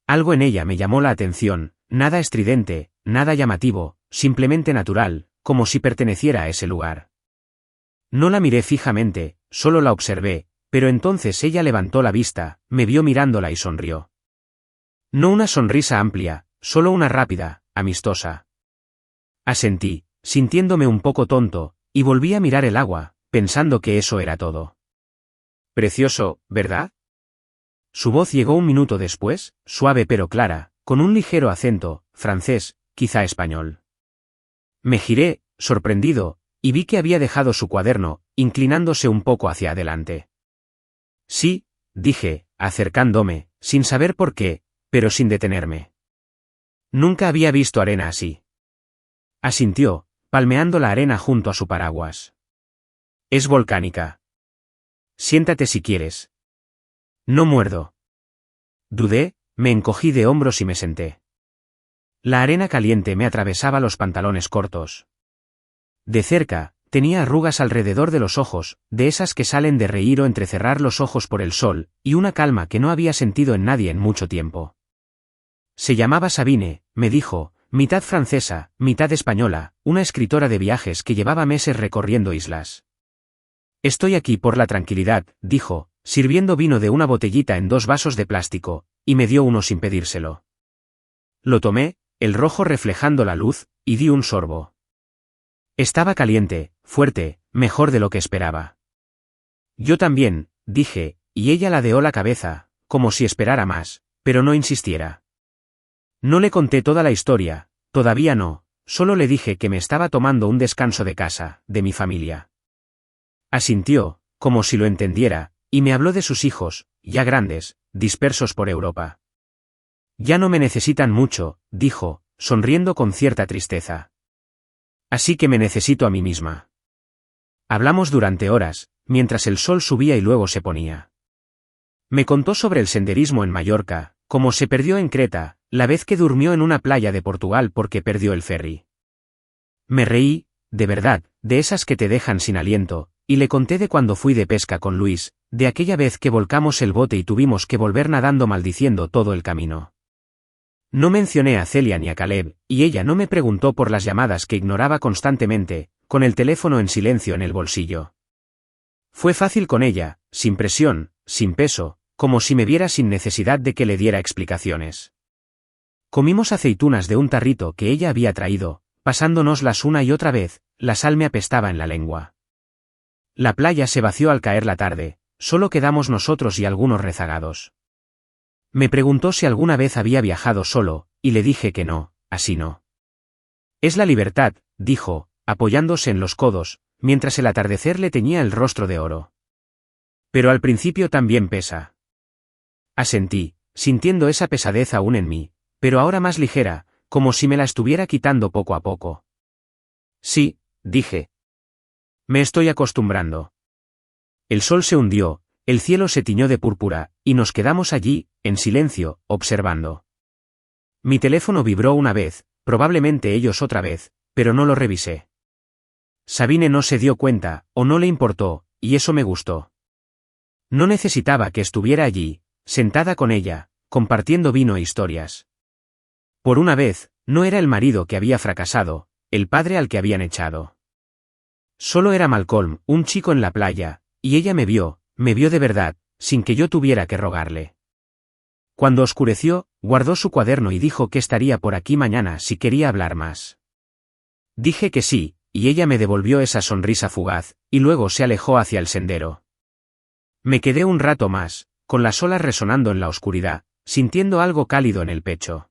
Algo en ella me llamó la atención, nada estridente, nada llamativo, simplemente natural, como si perteneciera a ese lugar. No la miré fijamente, solo la observé, pero entonces ella levantó la vista, me vio mirándola y sonrió. No una sonrisa amplia, solo una rápida, amistosa. Asentí, sintiéndome un poco tonto, y volví a mirar el agua, pensando que eso era todo. Precioso, ¿verdad? Su voz llegó un minuto después, suave pero clara, con un ligero acento, francés, quizá español. Me giré, sorprendido, y vi que había dejado su cuaderno, inclinándose un poco hacia adelante. Sí, dije, acercándome, sin saber por qué, pero sin detenerme. Nunca había visto arena así. Asintió, palmeando la arena junto a su paraguas. Es volcánica. Siéntate si quieres. No muerdo. Dudé, me encogí de hombros y me senté. La arena caliente me atravesaba los pantalones cortos. De cerca, tenía arrugas alrededor de los ojos, de esas que salen de reír o entrecerrar los ojos por el sol, y una calma que no había sentido en nadie en mucho tiempo. Se llamaba Sabine, me dijo, mitad francesa, mitad española, una escritora de viajes que llevaba meses recorriendo islas. Estoy aquí por la tranquilidad, dijo, sirviendo vino de una botellita en 2 vasos de plástico, y me dio uno sin pedírselo. Lo tomé, el rojo reflejando la luz, y di un sorbo. Estaba caliente, fuerte, mejor de lo que esperaba. Yo también, dije, y ella ladeó la cabeza, como si esperara más, pero no insistiera. No le conté toda la historia, todavía no, solo le dije que me estaba tomando un descanso de casa, de mi familia. Asintió, como si lo entendiera, y me habló de sus hijos, ya grandes, dispersos por Europa. Ya no me necesitan mucho, dijo, sonriendo con cierta tristeza. Así que me necesito a mí misma. Hablamos durante horas, mientras el sol subía y luego se ponía. Me contó sobre el senderismo en Mallorca, cómo se perdió en Creta, la vez que durmió en una playa de Portugal porque perdió el ferry. Me reí, de verdad, de esas que te dejan sin aliento, y le conté de cuando fui de pesca con Luis, de aquella vez que volcamos el bote y tuvimos que volver nadando maldiciendo todo el camino. No mencioné a Celia ni a Caleb, y ella no me preguntó por las llamadas que ignoraba constantemente, con el teléfono en silencio en el bolsillo. Fue fácil con ella, sin presión, sin peso, como si me viera sin necesidad de que le diera explicaciones. Comimos aceitunas de un tarrito que ella había traído, pasándonoslas una y otra vez, la sal me apestaba en la lengua. La playa se vació al caer la tarde, solo quedamos nosotros y algunos rezagados. Me preguntó si alguna vez había viajado solo, y le dije que no, así no. Es la libertad, dijo, apoyándose en los codos, mientras el atardecer le teñía el rostro de oro. Pero al principio también pesa. Asentí, sintiendo esa pesadez aún en mí, pero ahora más ligera, como si me la estuviera quitando poco a poco. Sí, dije. Me estoy acostumbrando. El sol se hundió, el cielo se tiñó de púrpura, y nos quedamos allí, en silencio, observando. Mi teléfono vibró una vez, probablemente ellos otra vez, pero no lo revisé. Sabine no se dio cuenta, o no le importó, y eso me gustó. No necesitaba que estuviera allí, sentada con ella, compartiendo vino e historias. Por una vez, no era el marido que había fracasado, el padre al que habían echado. Solo era Malcolm, un chico en la playa, y ella me vio de verdad, sin que yo tuviera que rogarle. Cuando oscureció, guardó su cuaderno y dijo que estaría por aquí mañana si quería hablar más. Dije que sí, y ella me devolvió esa sonrisa fugaz, y luego se alejó hacia el sendero. Me quedé un rato más, con las olas resonando en la oscuridad, sintiendo algo cálido en el pecho.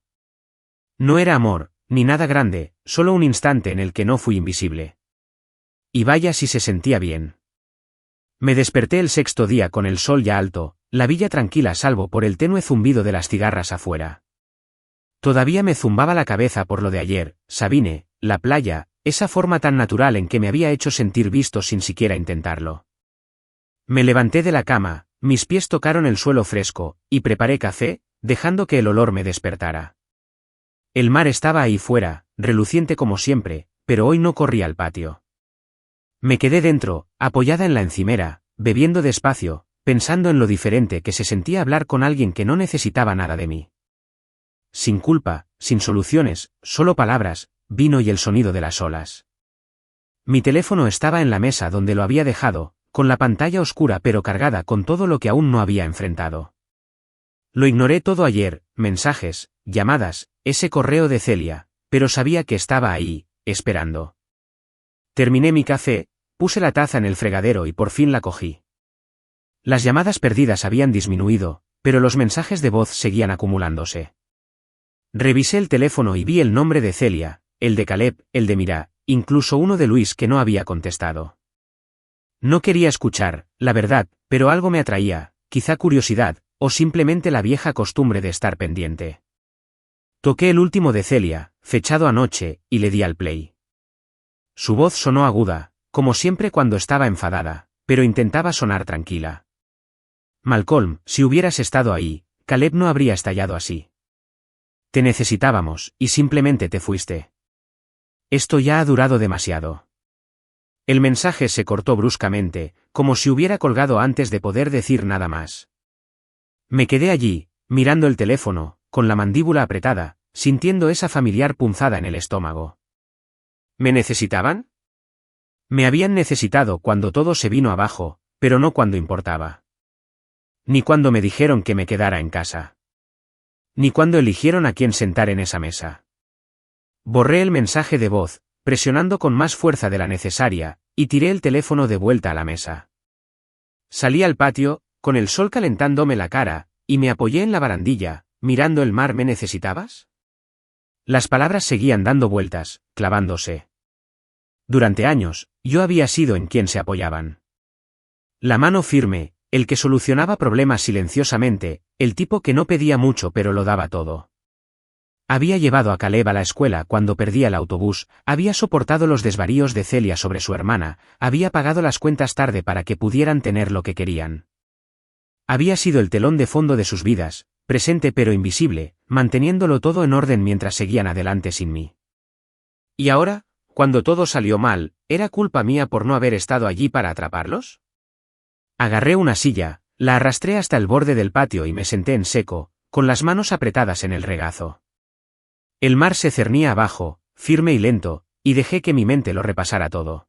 No era amor, ni nada grande, solo un instante en el que no fui invisible. Y vaya si se sentía bien. Me desperté el sexto día con el sol ya alto, la villa tranquila salvo por el tenue zumbido de las cigarras afuera. Todavía me zumbaba la cabeza por lo de ayer, Sabine, la playa, esa forma tan natural en que me había hecho sentir visto sin siquiera intentarlo. Me levanté de la cama, mis pies tocaron el suelo fresco, y preparé café, dejando que el olor me despertara. El mar estaba ahí fuera, reluciente como siempre, pero hoy no corría al patio. Me quedé dentro, apoyada en la encimera, bebiendo despacio, pensando en lo diferente que se sentía hablar con alguien que no necesitaba nada de mí. Sin culpa, sin soluciones, solo palabras, vino y el sonido de las olas. Mi teléfono estaba en la mesa donde lo había dejado, con la pantalla oscura pero cargada con todo lo que aún no había enfrentado. Lo ignoré todo ayer, mensajes, llamadas, ese correo de Celia, pero sabía que estaba ahí, esperando. Terminé mi café, puse la taza en el fregadero y por fin la cogí. Las llamadas perdidas habían disminuido, pero los mensajes de voz seguían acumulándose. Revisé el teléfono y vi el nombre de Celia, el de Caleb, el de Mira, incluso uno de Luis que no había contestado. No quería escuchar, la verdad, pero algo me atraía, quizá curiosidad, o simplemente la vieja costumbre de estar pendiente. Toqué el último de Celia, fechado anoche, y le di al play. Su voz sonó aguda, como siempre cuando estaba enfadada, pero intentaba sonar tranquila. Malcolm, si hubieras estado ahí, Caleb no habría estallado así. Te necesitábamos, y simplemente te fuiste. Esto ya ha durado demasiado. El mensaje se cortó bruscamente, como si hubiera colgado antes de poder decir nada más. Me quedé allí, mirando el teléfono, con la mandíbula apretada, sintiendo esa familiar punzada en el estómago. ¿Me necesitaban? Me habían necesitado cuando todo se vino abajo, pero no cuando importaba. Ni cuando me dijeron que me quedara en casa. Ni cuando eligieron a quién sentar en esa mesa. Borré el mensaje de voz, presionando con más fuerza de la necesaria, y tiré el teléfono de vuelta a la mesa. Salí al patio, con el sol calentándome la cara, y me apoyé en la barandilla, mirando el mar. ¿Me necesitabas? Las palabras seguían dando vueltas, clavándose. Durante años, yo había sido en quien se apoyaban. La mano firme, el que solucionaba problemas silenciosamente, el tipo que no pedía mucho pero lo daba todo. Había llevado a Caleb a la escuela cuando perdía el autobús, había soportado los desvaríos de Celia sobre su hermana, había pagado las cuentas tarde para que pudieran tener lo que querían. Había sido el telón de fondo de sus vidas, presente pero invisible, manteniéndolo todo en orden mientras seguían adelante sin mí. ¿Y ahora, cuando todo salió mal, era culpa mía por no haber estado allí para atraparlos? Agarré una silla, la arrastré hasta el borde del patio y me senté en seco, con las manos apretadas en el regazo. El mar se cernía abajo, firme y lento, y dejé que mi mente lo repasara todo.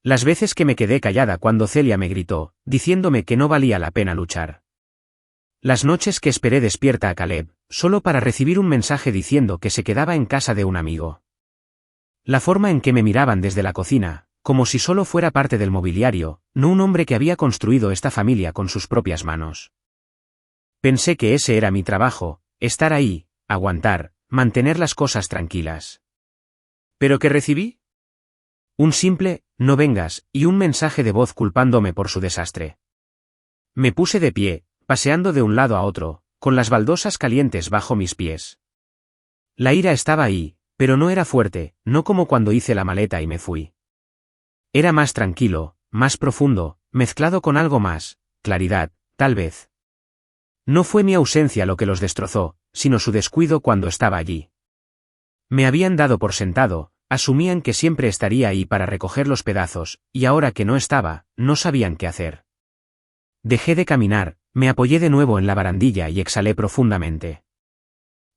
Las veces que me quedé callada cuando Celia me gritó, diciéndome que no valía la pena luchar. Las noches que esperé despierta a Caleb, solo para recibir un mensaje diciendo que se quedaba en casa de un amigo. La forma en que me miraban desde la cocina, como si solo fuera parte del mobiliario, no un hombre que había construido esta familia con sus propias manos. Pensé que ese era mi trabajo, estar ahí, aguantar, mantener las cosas tranquilas. ¿Pero qué recibí? Un simple, no vengas, y un mensaje de voz culpándome por su desastre. Me puse de pie, paseando de un lado a otro, con las baldosas calientes bajo mis pies. La ira estaba ahí, pero no era fuerte, no como cuando hice la maleta y me fui. Era más tranquilo, más profundo, mezclado con algo más, claridad, tal vez. No fue mi ausencia lo que los destrozó, sino su descuido cuando estaba allí. Me habían dado por sentado, asumían que siempre estaría ahí para recoger los pedazos, y ahora que no estaba, no sabían qué hacer. Dejé de caminar, me apoyé de nuevo en la barandilla y exhalé profundamente.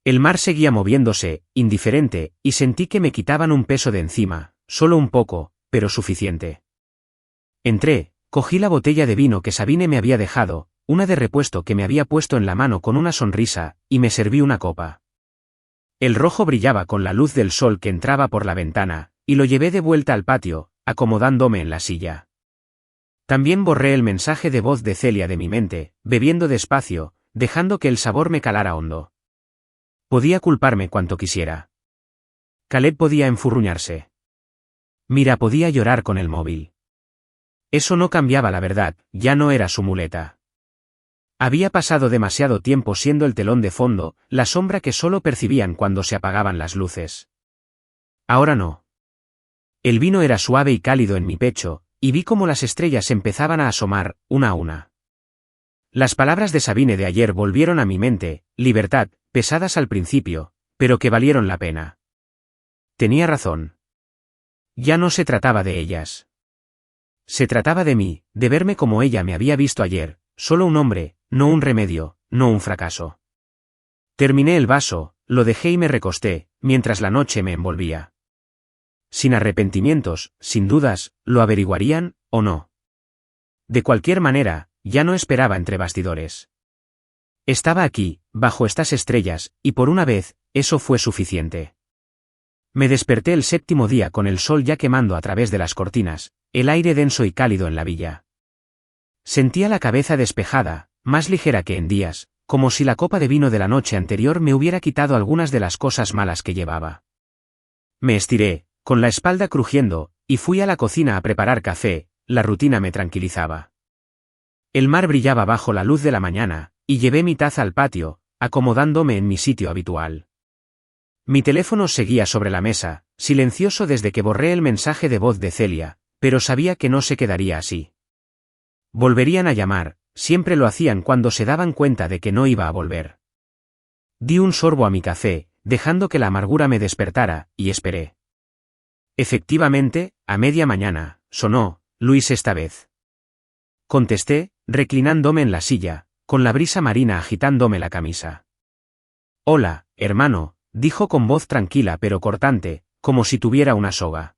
El mar seguía moviéndose, indiferente, y sentí que me quitaban un peso de encima, solo un poco, pero suficiente. Entré, cogí la botella de vino que Sabine me había dejado, una de repuesto que me había puesto en la mano con una sonrisa, y me serví una copa. El rojo brillaba con la luz del sol que entraba por la ventana, y lo llevé de vuelta al patio, acomodándome en la silla. También borré el mensaje de voz de Celia de mi mente, bebiendo despacio, dejando que el sabor me calara hondo. Podía culparme cuanto quisiera. Caleb podía enfurruñarse. Mira podía llorar con el móvil. Eso no cambiaba la verdad, ya no era su muleta. Había pasado demasiado tiempo siendo el telón de fondo, la sombra que solo percibían cuando se apagaban las luces. Ahora no. El vino era suave y cálido en mi pecho, y vi cómo las estrellas empezaban a asomar, una a una. Las palabras de Sabine de ayer volvieron a mi mente, libertad, pesadas al principio, pero que valieron la pena. Tenía razón. Ya no se trataba de ellas. Se trataba de mí, de verme como ella me había visto ayer, solo un hombre, no un remedio, no un fracaso. Terminé el vaso, lo dejé y me recosté, mientras la noche me envolvía. Sin arrepentimientos, sin dudas, ¿lo averiguarían, o no? De cualquier manera, ya no esperaba entre bastidores. Estaba aquí, bajo estas estrellas, y por una vez, eso fue suficiente. Me desperté el séptimo día con el sol ya quemando a través de las cortinas, el aire denso y cálido en la villa. Sentía la cabeza despejada, más ligera que en días, como si la copa de vino de la noche anterior me hubiera quitado algunas de las cosas malas que llevaba. Me estiré, con la espalda crujiendo, y fui a la cocina a preparar café, la rutina me tranquilizaba. El mar brillaba bajo la luz de la mañana, y llevé mi taza al patio, acomodándome en mi sitio habitual. Mi teléfono seguía sobre la mesa, silencioso desde que borré el mensaje de voz de Celia, pero sabía que no se quedaría así. Volverían a llamar, siempre lo hacían cuando se daban cuenta de que no iba a volver. Di un sorbo a mi café, dejando que la amargura me despertara, y esperé. Efectivamente, a media mañana, sonó, Luis esta vez. Contesté, reclinándome en la silla, con la brisa marina agitándome la camisa. Hola, hermano, dijo con voz tranquila pero cortante, como si tuviera una soga.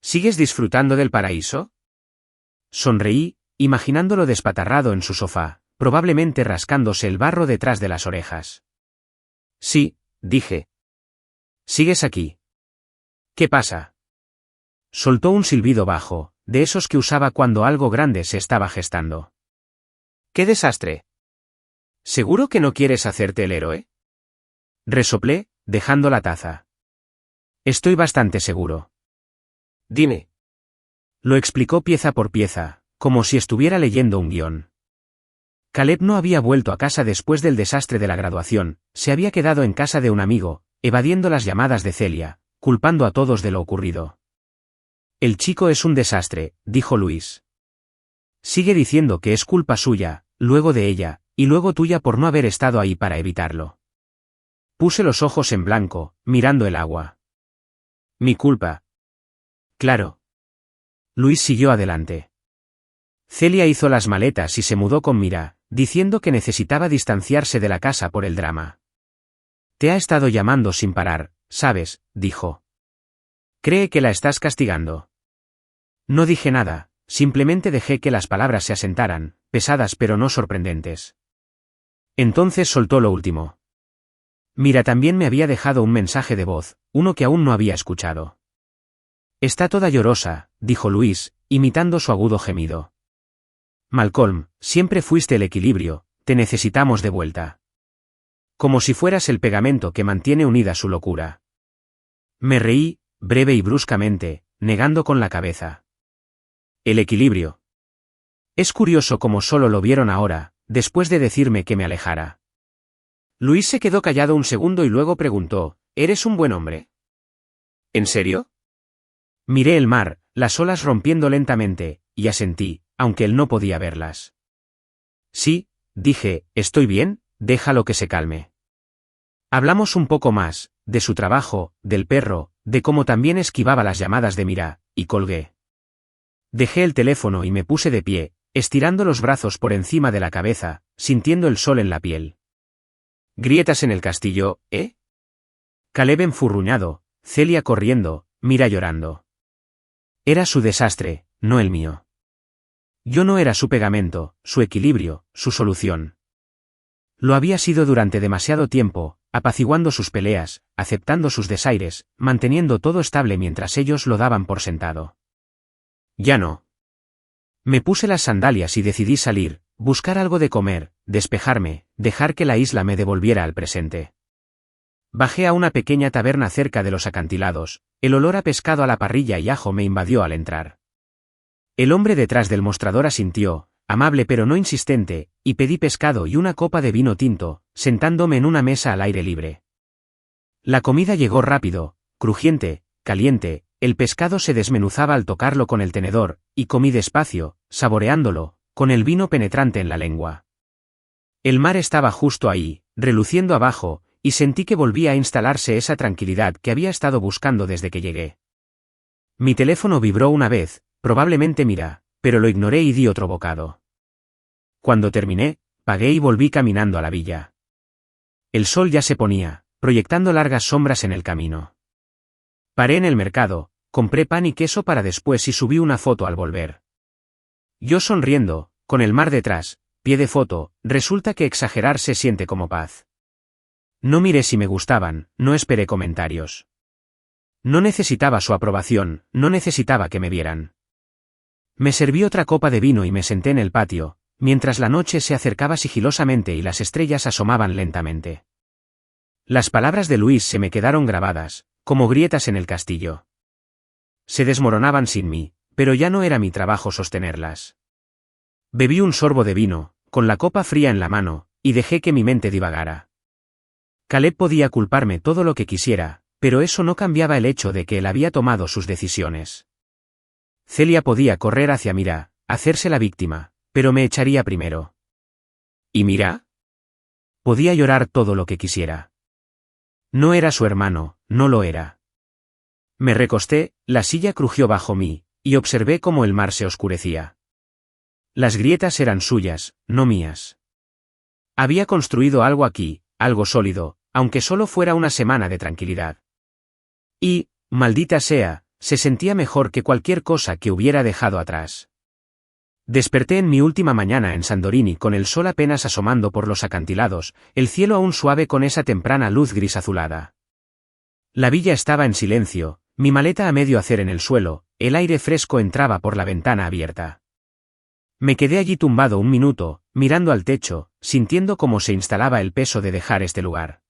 ¿Sigues disfrutando del paraíso? Sonreí, imaginándolo despatarrado en su sofá, probablemente rascándose el barro detrás de las orejas. Sí, dije. ¿Sigues aquí? ¿Qué pasa? Soltó un silbido bajo, de esos que usaba cuando algo grande se estaba gestando. ¡Qué desastre! ¿Seguro que no quieres hacerte el héroe? Resoplé, dejando la taza. Estoy bastante seguro. Dime. Lo explicó pieza por pieza, como si estuviera leyendo un guión. Caleb no había vuelto a casa después del desastre de la graduación, se había quedado en casa de un amigo, evadiendo las llamadas de Celia, culpando a todos de lo ocurrido. El chico es un desastre, dijo Luis. Sigue diciendo que es culpa suya, luego de ella, y luego tuya por no haber estado ahí para evitarlo. Puse los ojos en blanco, mirando el agua. Mi culpa. Claro. Luis siguió adelante. Celia hizo las maletas y se mudó con Mira, diciendo que necesitaba distanciarse de la casa por el drama. Te ha estado llamando sin parar, ¿sabes?, dijo. Cree que la estás castigando. No dije nada, simplemente dejé que las palabras se asentaran, pesadas pero no sorprendentes. Entonces soltó lo último. Mira, también me había dejado un mensaje de voz, uno que aún no había escuchado. Está toda llorosa, dijo Luis, imitando su agudo gemido. Malcolm, siempre fuiste el equilibrio, te necesitamos de vuelta. Como si fueras el pegamento que mantiene unida su locura. Me reí, breve y bruscamente, negando con la cabeza. El equilibrio. Es curioso cómo solo lo vieron ahora, después de decirme que me alejara. Luis se quedó callado un segundo y luego preguntó, ¿eres un buen hombre? ¿En serio? Miré el mar, las olas rompiendo lentamente, y asentí, aunque él no podía verlas. Sí, dije, estoy bien, déjalo que se calme. Hablamos un poco más, de su trabajo, del perro, de cómo también esquivaba las llamadas de Mira, y colgué. Dejé el teléfono y me puse de pie, estirando los brazos por encima de la cabeza, sintiendo el sol en la piel. Grietas en el castillo, ¿eh? Caleb enfurruñado, Celia corriendo, Mira llorando. Era su desastre, no el mío. Yo no era su pegamento, su equilibrio, su solución. Lo había sido durante demasiado tiempo, apaciguando sus peleas, aceptando sus desaires, manteniendo todo estable mientras ellos lo daban por sentado. Ya no. Me puse las sandalias y decidí salir, buscar algo de comer, despejarme, dejar que la isla me devolviera al presente. Bajé a una pequeña taberna cerca de los acantilados, el olor a pescado a la parrilla y ajo me invadió al entrar. El hombre detrás del mostrador asintió, amable pero no insistente, y pedí pescado y una copa de vino tinto, sentándome en una mesa al aire libre. La comida llegó rápido, crujiente, caliente, el pescado se desmenuzaba al tocarlo con el tenedor, y comí despacio, saboreándolo, con el vino penetrante en la lengua. El mar estaba justo ahí, reluciendo abajo, y sentí que volvía a instalarse esa tranquilidad que había estado buscando desde que llegué. Mi teléfono vibró una vez, probablemente Mira, pero lo ignoré y di otro bocado. Cuando terminé, pagué y volví caminando a la villa. El sol ya se ponía, proyectando largas sombras en el camino. Paré en el mercado, compré pan y queso para después y subí una foto al volver. Yo sonriendo, con el mar detrás, pie de foto, resulta que exagerar se siente como paz. No miré si me gustaban, no esperé comentarios. No necesitaba su aprobación, no necesitaba que me vieran. Me serví otra copa de vino y me senté en el patio, mientras la noche se acercaba sigilosamente y las estrellas asomaban lentamente. Las palabras de Luis se me quedaron grabadas, como grietas en el castillo. Se desmoronaban sin mí, pero ya no era mi trabajo sostenerlas. Bebí un sorbo de vino, con la copa fría en la mano, y dejé que mi mente divagara. Caleb podía culparme todo lo que quisiera, pero eso no cambiaba el hecho de que él había tomado sus decisiones. Celia podía correr hacia Mira, hacerse la víctima, pero me echaría primero. ¿Y Mira? Podía llorar todo lo que quisiera. No era su hermano, no lo era. Me recosté, la silla crujió bajo mí, y observé cómo el mar se oscurecía. Las grietas eran suyas, no mías. Había construido algo aquí, algo sólido, aunque solo fuera una semana de tranquilidad. Y, maldita sea, se sentía mejor que cualquier cosa que hubiera dejado atrás. Desperté en mi última mañana en Sandorini con el sol apenas asomando por los acantilados, el cielo aún suave con esa temprana luz gris azulada. La villa estaba en silencio, mi maleta a medio hacer en el suelo, el aire fresco entraba por la ventana abierta. Me quedé allí tumbado un minuto, mirando al techo, sintiendo cómo se instalaba el peso de dejar este lugar.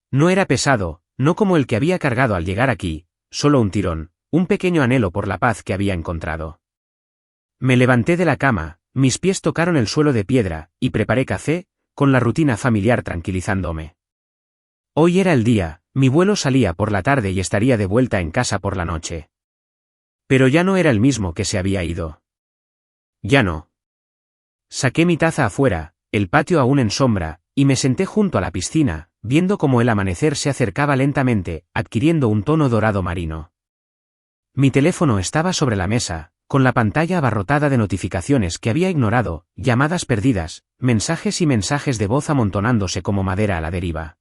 No era pesado, no como el que había cargado al llegar aquí, solo un tirón, un pequeño anhelo por la paz que había encontrado. Me levanté de la cama, mis pies tocaron el suelo de piedra, y preparé café, con la rutina familiar tranquilizándome. Hoy era el día, mi vuelo salía por la tarde y estaría de vuelta en casa por la noche. Pero ya no era el mismo que se había ido. Ya no. Saqué mi taza afuera, el patio aún en sombra, y me senté junto a la piscina, viendo cómo el amanecer se acercaba lentamente, adquiriendo un tono dorado marino. Mi teléfono estaba sobre la mesa, con la pantalla abarrotada de notificaciones que había ignorado, llamadas perdidas, mensajes y mensajes de voz amontonándose como madera a la deriva.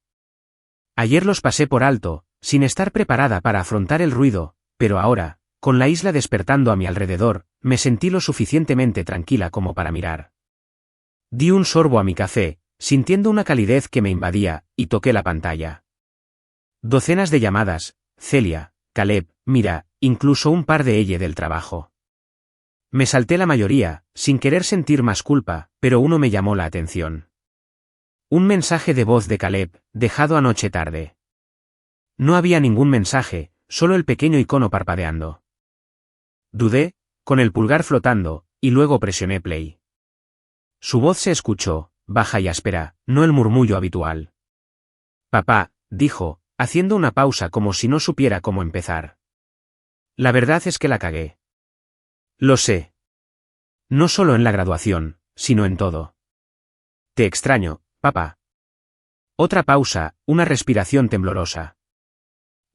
Ayer los pasé por alto, sin estar preparada para afrontar el ruido, pero ahora, con la isla despertando a mi alrededor, me sentí lo suficientemente tranquila como para mirar. Di un sorbo a mi café, sintiendo una calidez que me invadía, y toqué la pantalla. Docenas de llamadas, Celia, Caleb, mira, incluso un par de ellas del trabajo. Me salté la mayoría, sin querer sentir más culpa, pero uno me llamó la atención. Un mensaje de voz de Caleb, dejado anoche tarde. No había ningún mensaje, solo el pequeño icono parpadeando. Dudé, con el pulgar flotando, y luego presioné play. Su voz se escuchó, baja y áspera, no el murmullo habitual. Papá, dijo, haciendo una pausa como si no supiera cómo empezar. La verdad es que la cagué. Lo sé. No solo en la graduación, sino en todo. Te extraño, papá. Otra pausa, una respiración temblorosa.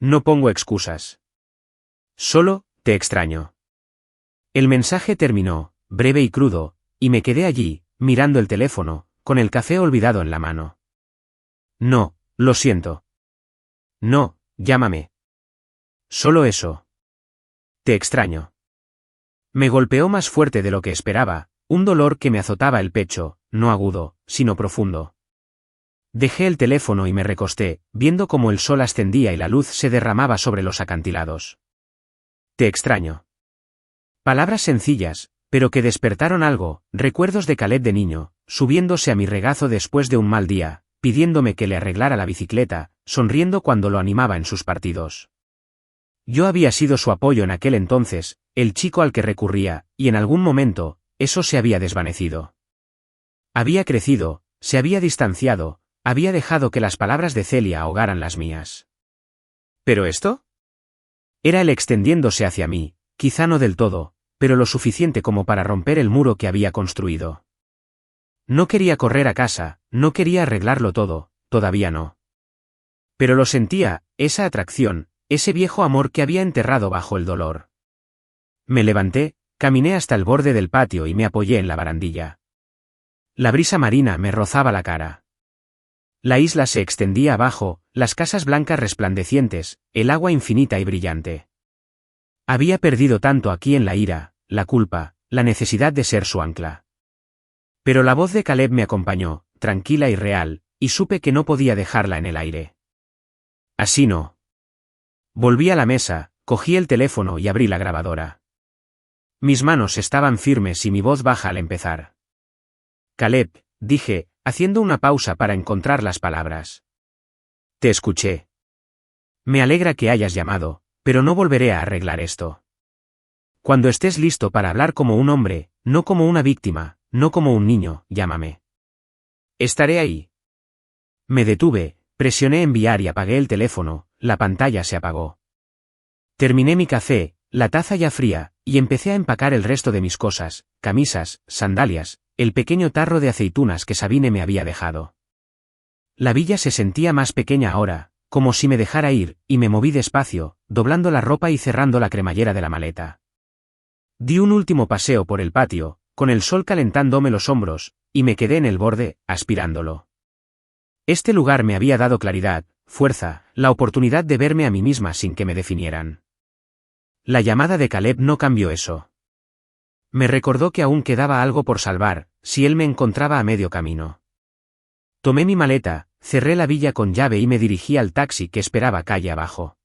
No pongo excusas. Solo, te extraño. El mensaje terminó, breve y crudo, y me quedé allí, mirando el teléfono, con el café olvidado en la mano. No, lo siento. No, llámame. Solo eso. Te extraño. Me golpeó más fuerte de lo que esperaba, un dolor que me azotaba el pecho, no agudo, sino profundo. Dejé el teléfono y me recosté, viendo cómo el sol ascendía y la luz se derramaba sobre los acantilados. Te extraño. Palabras sencillas, pero que despertaron algo, recuerdos de Caleb de niño, subiéndose a mi regazo después de un mal día, pidiéndome que le arreglara la bicicleta, sonriendo cuando lo animaba en sus partidos. Yo había sido su apoyo en aquel entonces, el chico al que recurría, y en algún momento, eso se había desvanecido. Había crecido, se había distanciado, había dejado que las palabras de Celia ahogaran las mías. ¿Pero esto? Era él extendiéndose hacia mí, quizá no del todo, pero lo suficiente como para romper el muro que había construido. No quería correr a casa, no quería arreglarlo todo, todavía no. Pero lo sentía, esa atracción, ese viejo amor que había enterrado bajo el dolor. Me levanté, caminé hasta el borde del patio y me apoyé en la barandilla. La brisa marina me rozaba la cara. La isla se extendía abajo, las casas blancas resplandecientes, el agua infinita y brillante. Había perdido tanto aquí en la ira, la culpa, la necesidad de ser su ancla. Pero la voz de Caleb me acompañó, tranquila y real, y supe que no podía dejarla en el aire. Así no. Volví a la mesa, cogí el teléfono y abrí la grabadora. Mis manos estaban firmes y mi voz baja al empezar. Caleb, dije, haciendo una pausa para encontrar las palabras. Te escuché. Me alegra que hayas llamado, pero no volveré a arreglar esto. Cuando estés listo para hablar como un hombre, no como una víctima, no como un niño, llámame. Estaré ahí. Me detuve, presioné enviar y apagué el teléfono, la pantalla se apagó. Terminé mi café, la taza ya fría, y empecé a empacar el resto de mis cosas, camisas, sandalias, el pequeño tarro de aceitunas que Sabine me había dejado. La villa se sentía más pequeña ahora, como si me dejara ir, y me moví despacio, doblando la ropa y cerrando la cremallera de la maleta. Di un último paseo por el patio, con el sol calentándome los hombros, y me quedé en el borde, aspirándolo. Este lugar me había dado claridad, fuerza, la oportunidad de verme a mí misma sin que me definieran. La llamada de Caleb no cambió eso. Me recordó que aún quedaba algo por salvar, si él me encontraba a medio camino. Tomé mi maleta, cerré la villa con llave y me dirigí al taxi que esperaba calle abajo.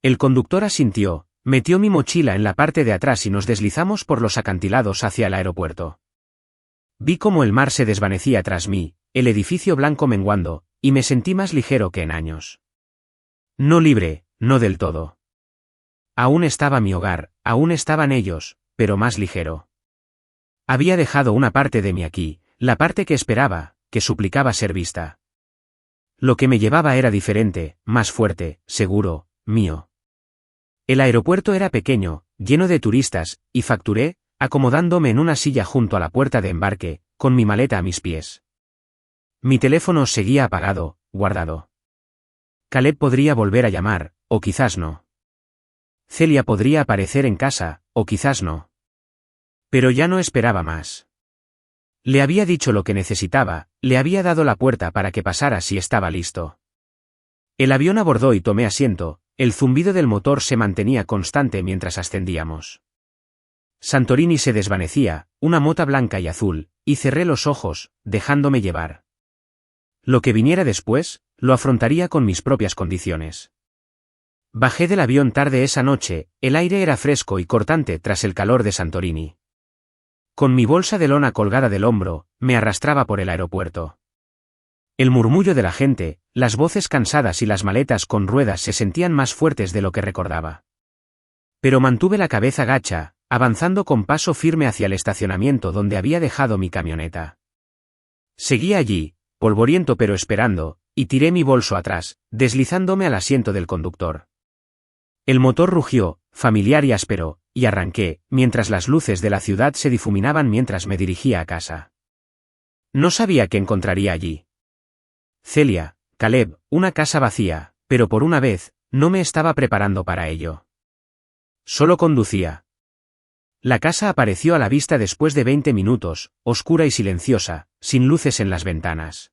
El conductor asintió, metió mi mochila en la parte de atrás y nos deslizamos por los acantilados hacia el aeropuerto. Vi cómo el mar se desvanecía tras mí, el edificio blanco menguando, y me sentí más ligero que en años. No libre, no del todo. Aún estaba mi hogar, aún estaban ellos, pero más ligero. Había dejado una parte de mí aquí, la parte que esperaba, que suplicaba ser vista. Lo que me llevaba era diferente, más fuerte, seguro, mío. El aeropuerto era pequeño, lleno de turistas, y facturé, acomodándome en una silla junto a la puerta de embarque, con mi maleta a mis pies. Mi teléfono seguía apagado, guardado. Caleb podría volver a llamar, o quizás no. Celia podría aparecer en casa, o quizás no. Pero ya no esperaba más. Le había dicho lo que necesitaba, le había dado la puerta para que pasara si estaba listo. El avión abordó y tomé asiento, El zumbido del motor se mantenía constante mientras ascendíamos. Santorini se desvanecía, una mota blanca y azul, y cerré los ojos, dejándome llevar. Lo que viniera después, lo afrontaría con mis propias condiciones. Bajé del avión tarde esa noche, el aire era fresco y cortante tras el calor de Santorini. Con mi bolsa de lona colgada del hombro, me arrastraba por el aeropuerto. El murmullo de la gente, las voces cansadas y las maletas con ruedas se sentían más fuertes de lo que recordaba. Pero mantuve la cabeza gacha, avanzando con paso firme hacia el estacionamiento donde había dejado mi camioneta. Seguía allí, polvoriento pero esperando, y tiré mi bolso atrás, deslizándome al asiento del conductor. El motor rugió, familiar y áspero, y arranqué, mientras las luces de la ciudad se difuminaban mientras me dirigía a casa. No sabía qué encontraría allí. Celia, Caleb, una casa vacía, pero por una vez, no me estaba preparando para ello. Solo conducía. La casa apareció a la vista después de 20 minutos, oscura y silenciosa, sin luces en las ventanas.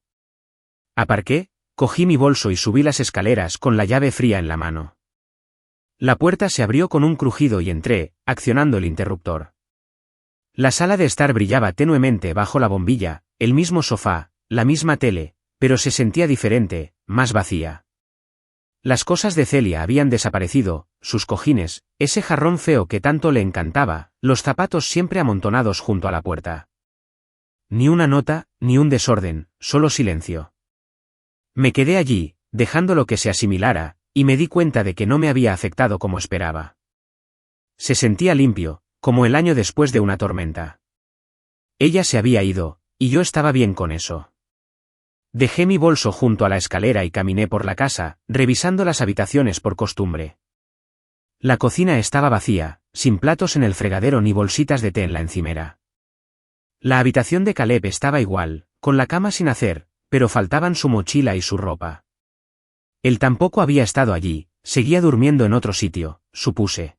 Aparqué, cogí mi bolso y subí las escaleras con la llave fría en la mano. La puerta se abrió con un crujido y entré, accionando el interruptor. La sala de estar brillaba tenuemente bajo la bombilla, el mismo sofá, la misma tele, pero se sentía diferente, más vacía. Las cosas de Celia habían desaparecido, sus cojines, ese jarrón feo que tanto le encantaba, los zapatos siempre amontonados junto a la puerta. Ni una nota, ni un desorden, solo silencio. Me quedé allí, dejándolo que se asimilara, y me di cuenta de que no me había afectado como esperaba. Se sentía limpio, como el año después de una tormenta. Ella se había ido, y yo estaba bien con eso. Dejé mi bolso junto a la escalera y caminé por la casa, revisando las habitaciones por costumbre. La cocina estaba vacía, sin platos en el fregadero ni bolsitas de té en la encimera. La habitación de Caleb estaba igual, con la cama sin hacer, pero faltaban su mochila y su ropa. Él tampoco había estado allí, seguía durmiendo en otro sitio, supuse.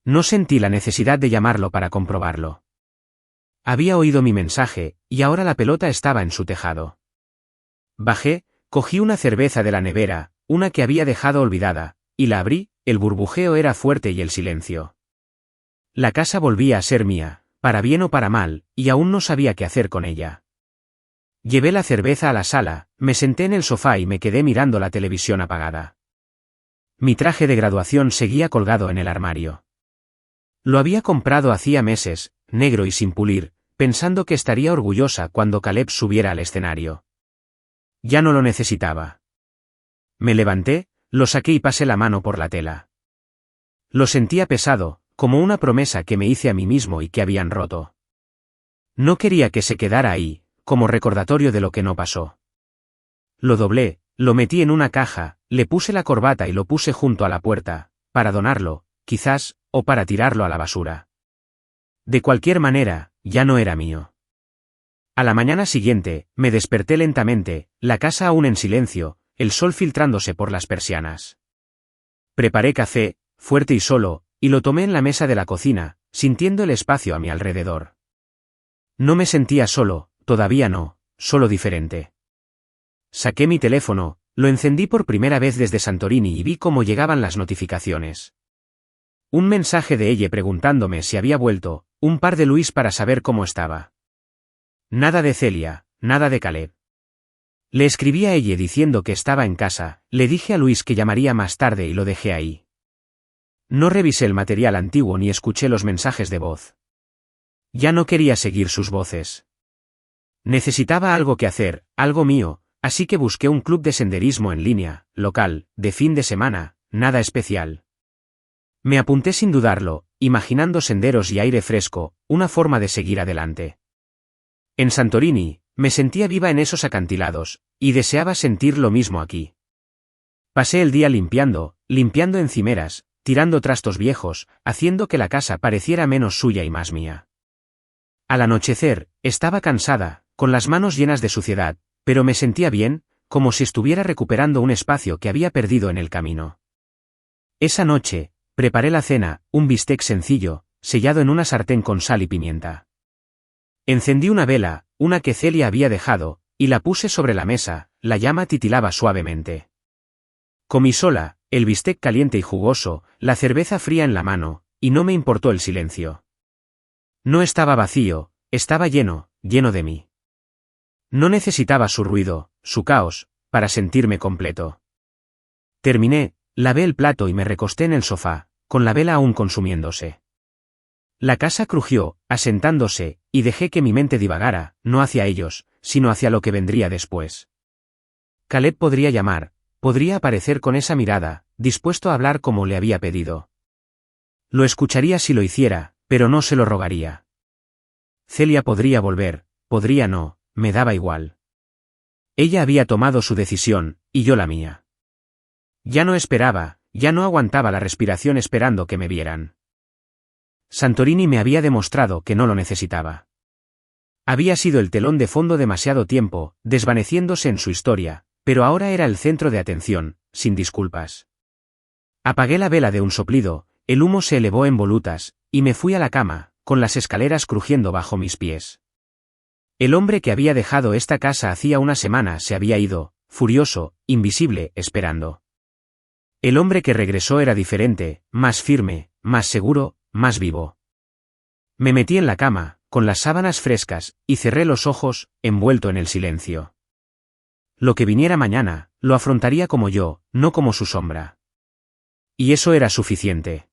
No sentí la necesidad de llamarlo para comprobarlo. Había oído mi mensaje, y ahora la pelota estaba en su tejado. Bajé, cogí una cerveza de la nevera, una que había dejado olvidada, y la abrí, el burbujeo era fuerte y el silencio. La casa volvía a ser mía, para bien o para mal, y aún no sabía qué hacer con ella. Llevé la cerveza a la sala, me senté en el sofá y me quedé mirando la televisión apagada. Mi traje de graduación seguía colgado en el armario. Lo había comprado hacía meses, negro y sin pulir, pensando que estaría orgullosa cuando Caleb subiera al escenario. Ya no lo necesitaba. Me levanté, lo saqué y pasé la mano por la tela. Lo sentía pesado, como una promesa que me hice a mí mismo y que habían roto. No quería que se quedara ahí, como recordatorio de lo que no pasó. Lo doblé, lo metí en una caja, le puse la corbata y lo puse junto a la puerta, para donarlo, quizás, o para tirarlo a la basura. De cualquier manera, ya no era mío. A la mañana siguiente, me desperté lentamente, la casa aún en silencio, el sol filtrándose por las persianas. Preparé café, fuerte y solo, y lo tomé en la mesa de la cocina, sintiendo el espacio a mi alrededor. No me sentía solo, todavía no, solo diferente. Saqué mi teléfono, lo encendí por primera vez desde Santorini y vi cómo llegaban las notificaciones. Un mensaje de ella preguntándome si había vuelto, un par de Luis para saber cómo estaba. Nada de Celia, nada de Caleb. Le escribí a ella diciendo que estaba en casa, le dije a Luis que llamaría más tarde y lo dejé ahí. No revisé el material antiguo ni escuché los mensajes de voz. Ya no quería seguir sus voces. Necesitaba algo que hacer, algo mío, así que busqué un club de senderismo en línea, local, de fin de semana, nada especial. Me apunté sin dudarlo, imaginando senderos y aire fresco, una forma de seguir adelante. En Santorini, me sentía viva en esos acantilados, y deseaba sentir lo mismo aquí. Pasé el día limpiando encimeras, tirando trastos viejos, haciendo que la casa pareciera menos suya y más mía. Al anochecer, estaba cansada, con las manos llenas de suciedad, pero me sentía bien, como si estuviera recuperando un espacio que había perdido en el camino. Esa noche, preparé la cena, un bistec sencillo, sellado en una sartén con sal y pimienta. Encendí una vela, una que Celia había dejado, y la puse sobre la mesa, la llama titilaba suavemente. Comí sola, el bistec caliente y jugoso, la cerveza fría en la mano, y no me importó el silencio. No estaba vacío, estaba lleno, lleno de mí. No necesitaba su ruido, su caos, para sentirme completo. Terminé, lavé el plato y me recosté en el sofá, con la vela aún consumiéndose. La casa crujió, asentándose, y dejé que mi mente divagara, no hacia ellos, sino hacia lo que vendría después. Caleb podría llamar, podría aparecer con esa mirada, dispuesto a hablar como le había pedido. Lo escucharía si lo hiciera, pero no se lo rogaría. Celia podría volver, podría no, me daba igual. Ella había tomado su decisión, y yo la mía. Ya no esperaba, ya no aguantaba la respiración esperando que me vieran. Santorini me había demostrado que no lo necesitaba. Había sido el telón de fondo demasiado tiempo, desvaneciéndose en su historia, pero ahora era el centro de atención, sin disculpas. Apagué la vela de un soplido, el humo se elevó en volutas, y me fui a la cama, con las escaleras crujiendo bajo mis pies. El hombre que había dejado esta casa hacía una semana se había ido, furioso, invisible, esperando. El hombre que regresó era diferente, más firme, más seguro, más vivo. Me metí en la cama, con las sábanas frescas, y cerré los ojos, envuelto en el silencio. Lo que viniera mañana, lo afrontaría como yo, no como su sombra. Y eso era suficiente.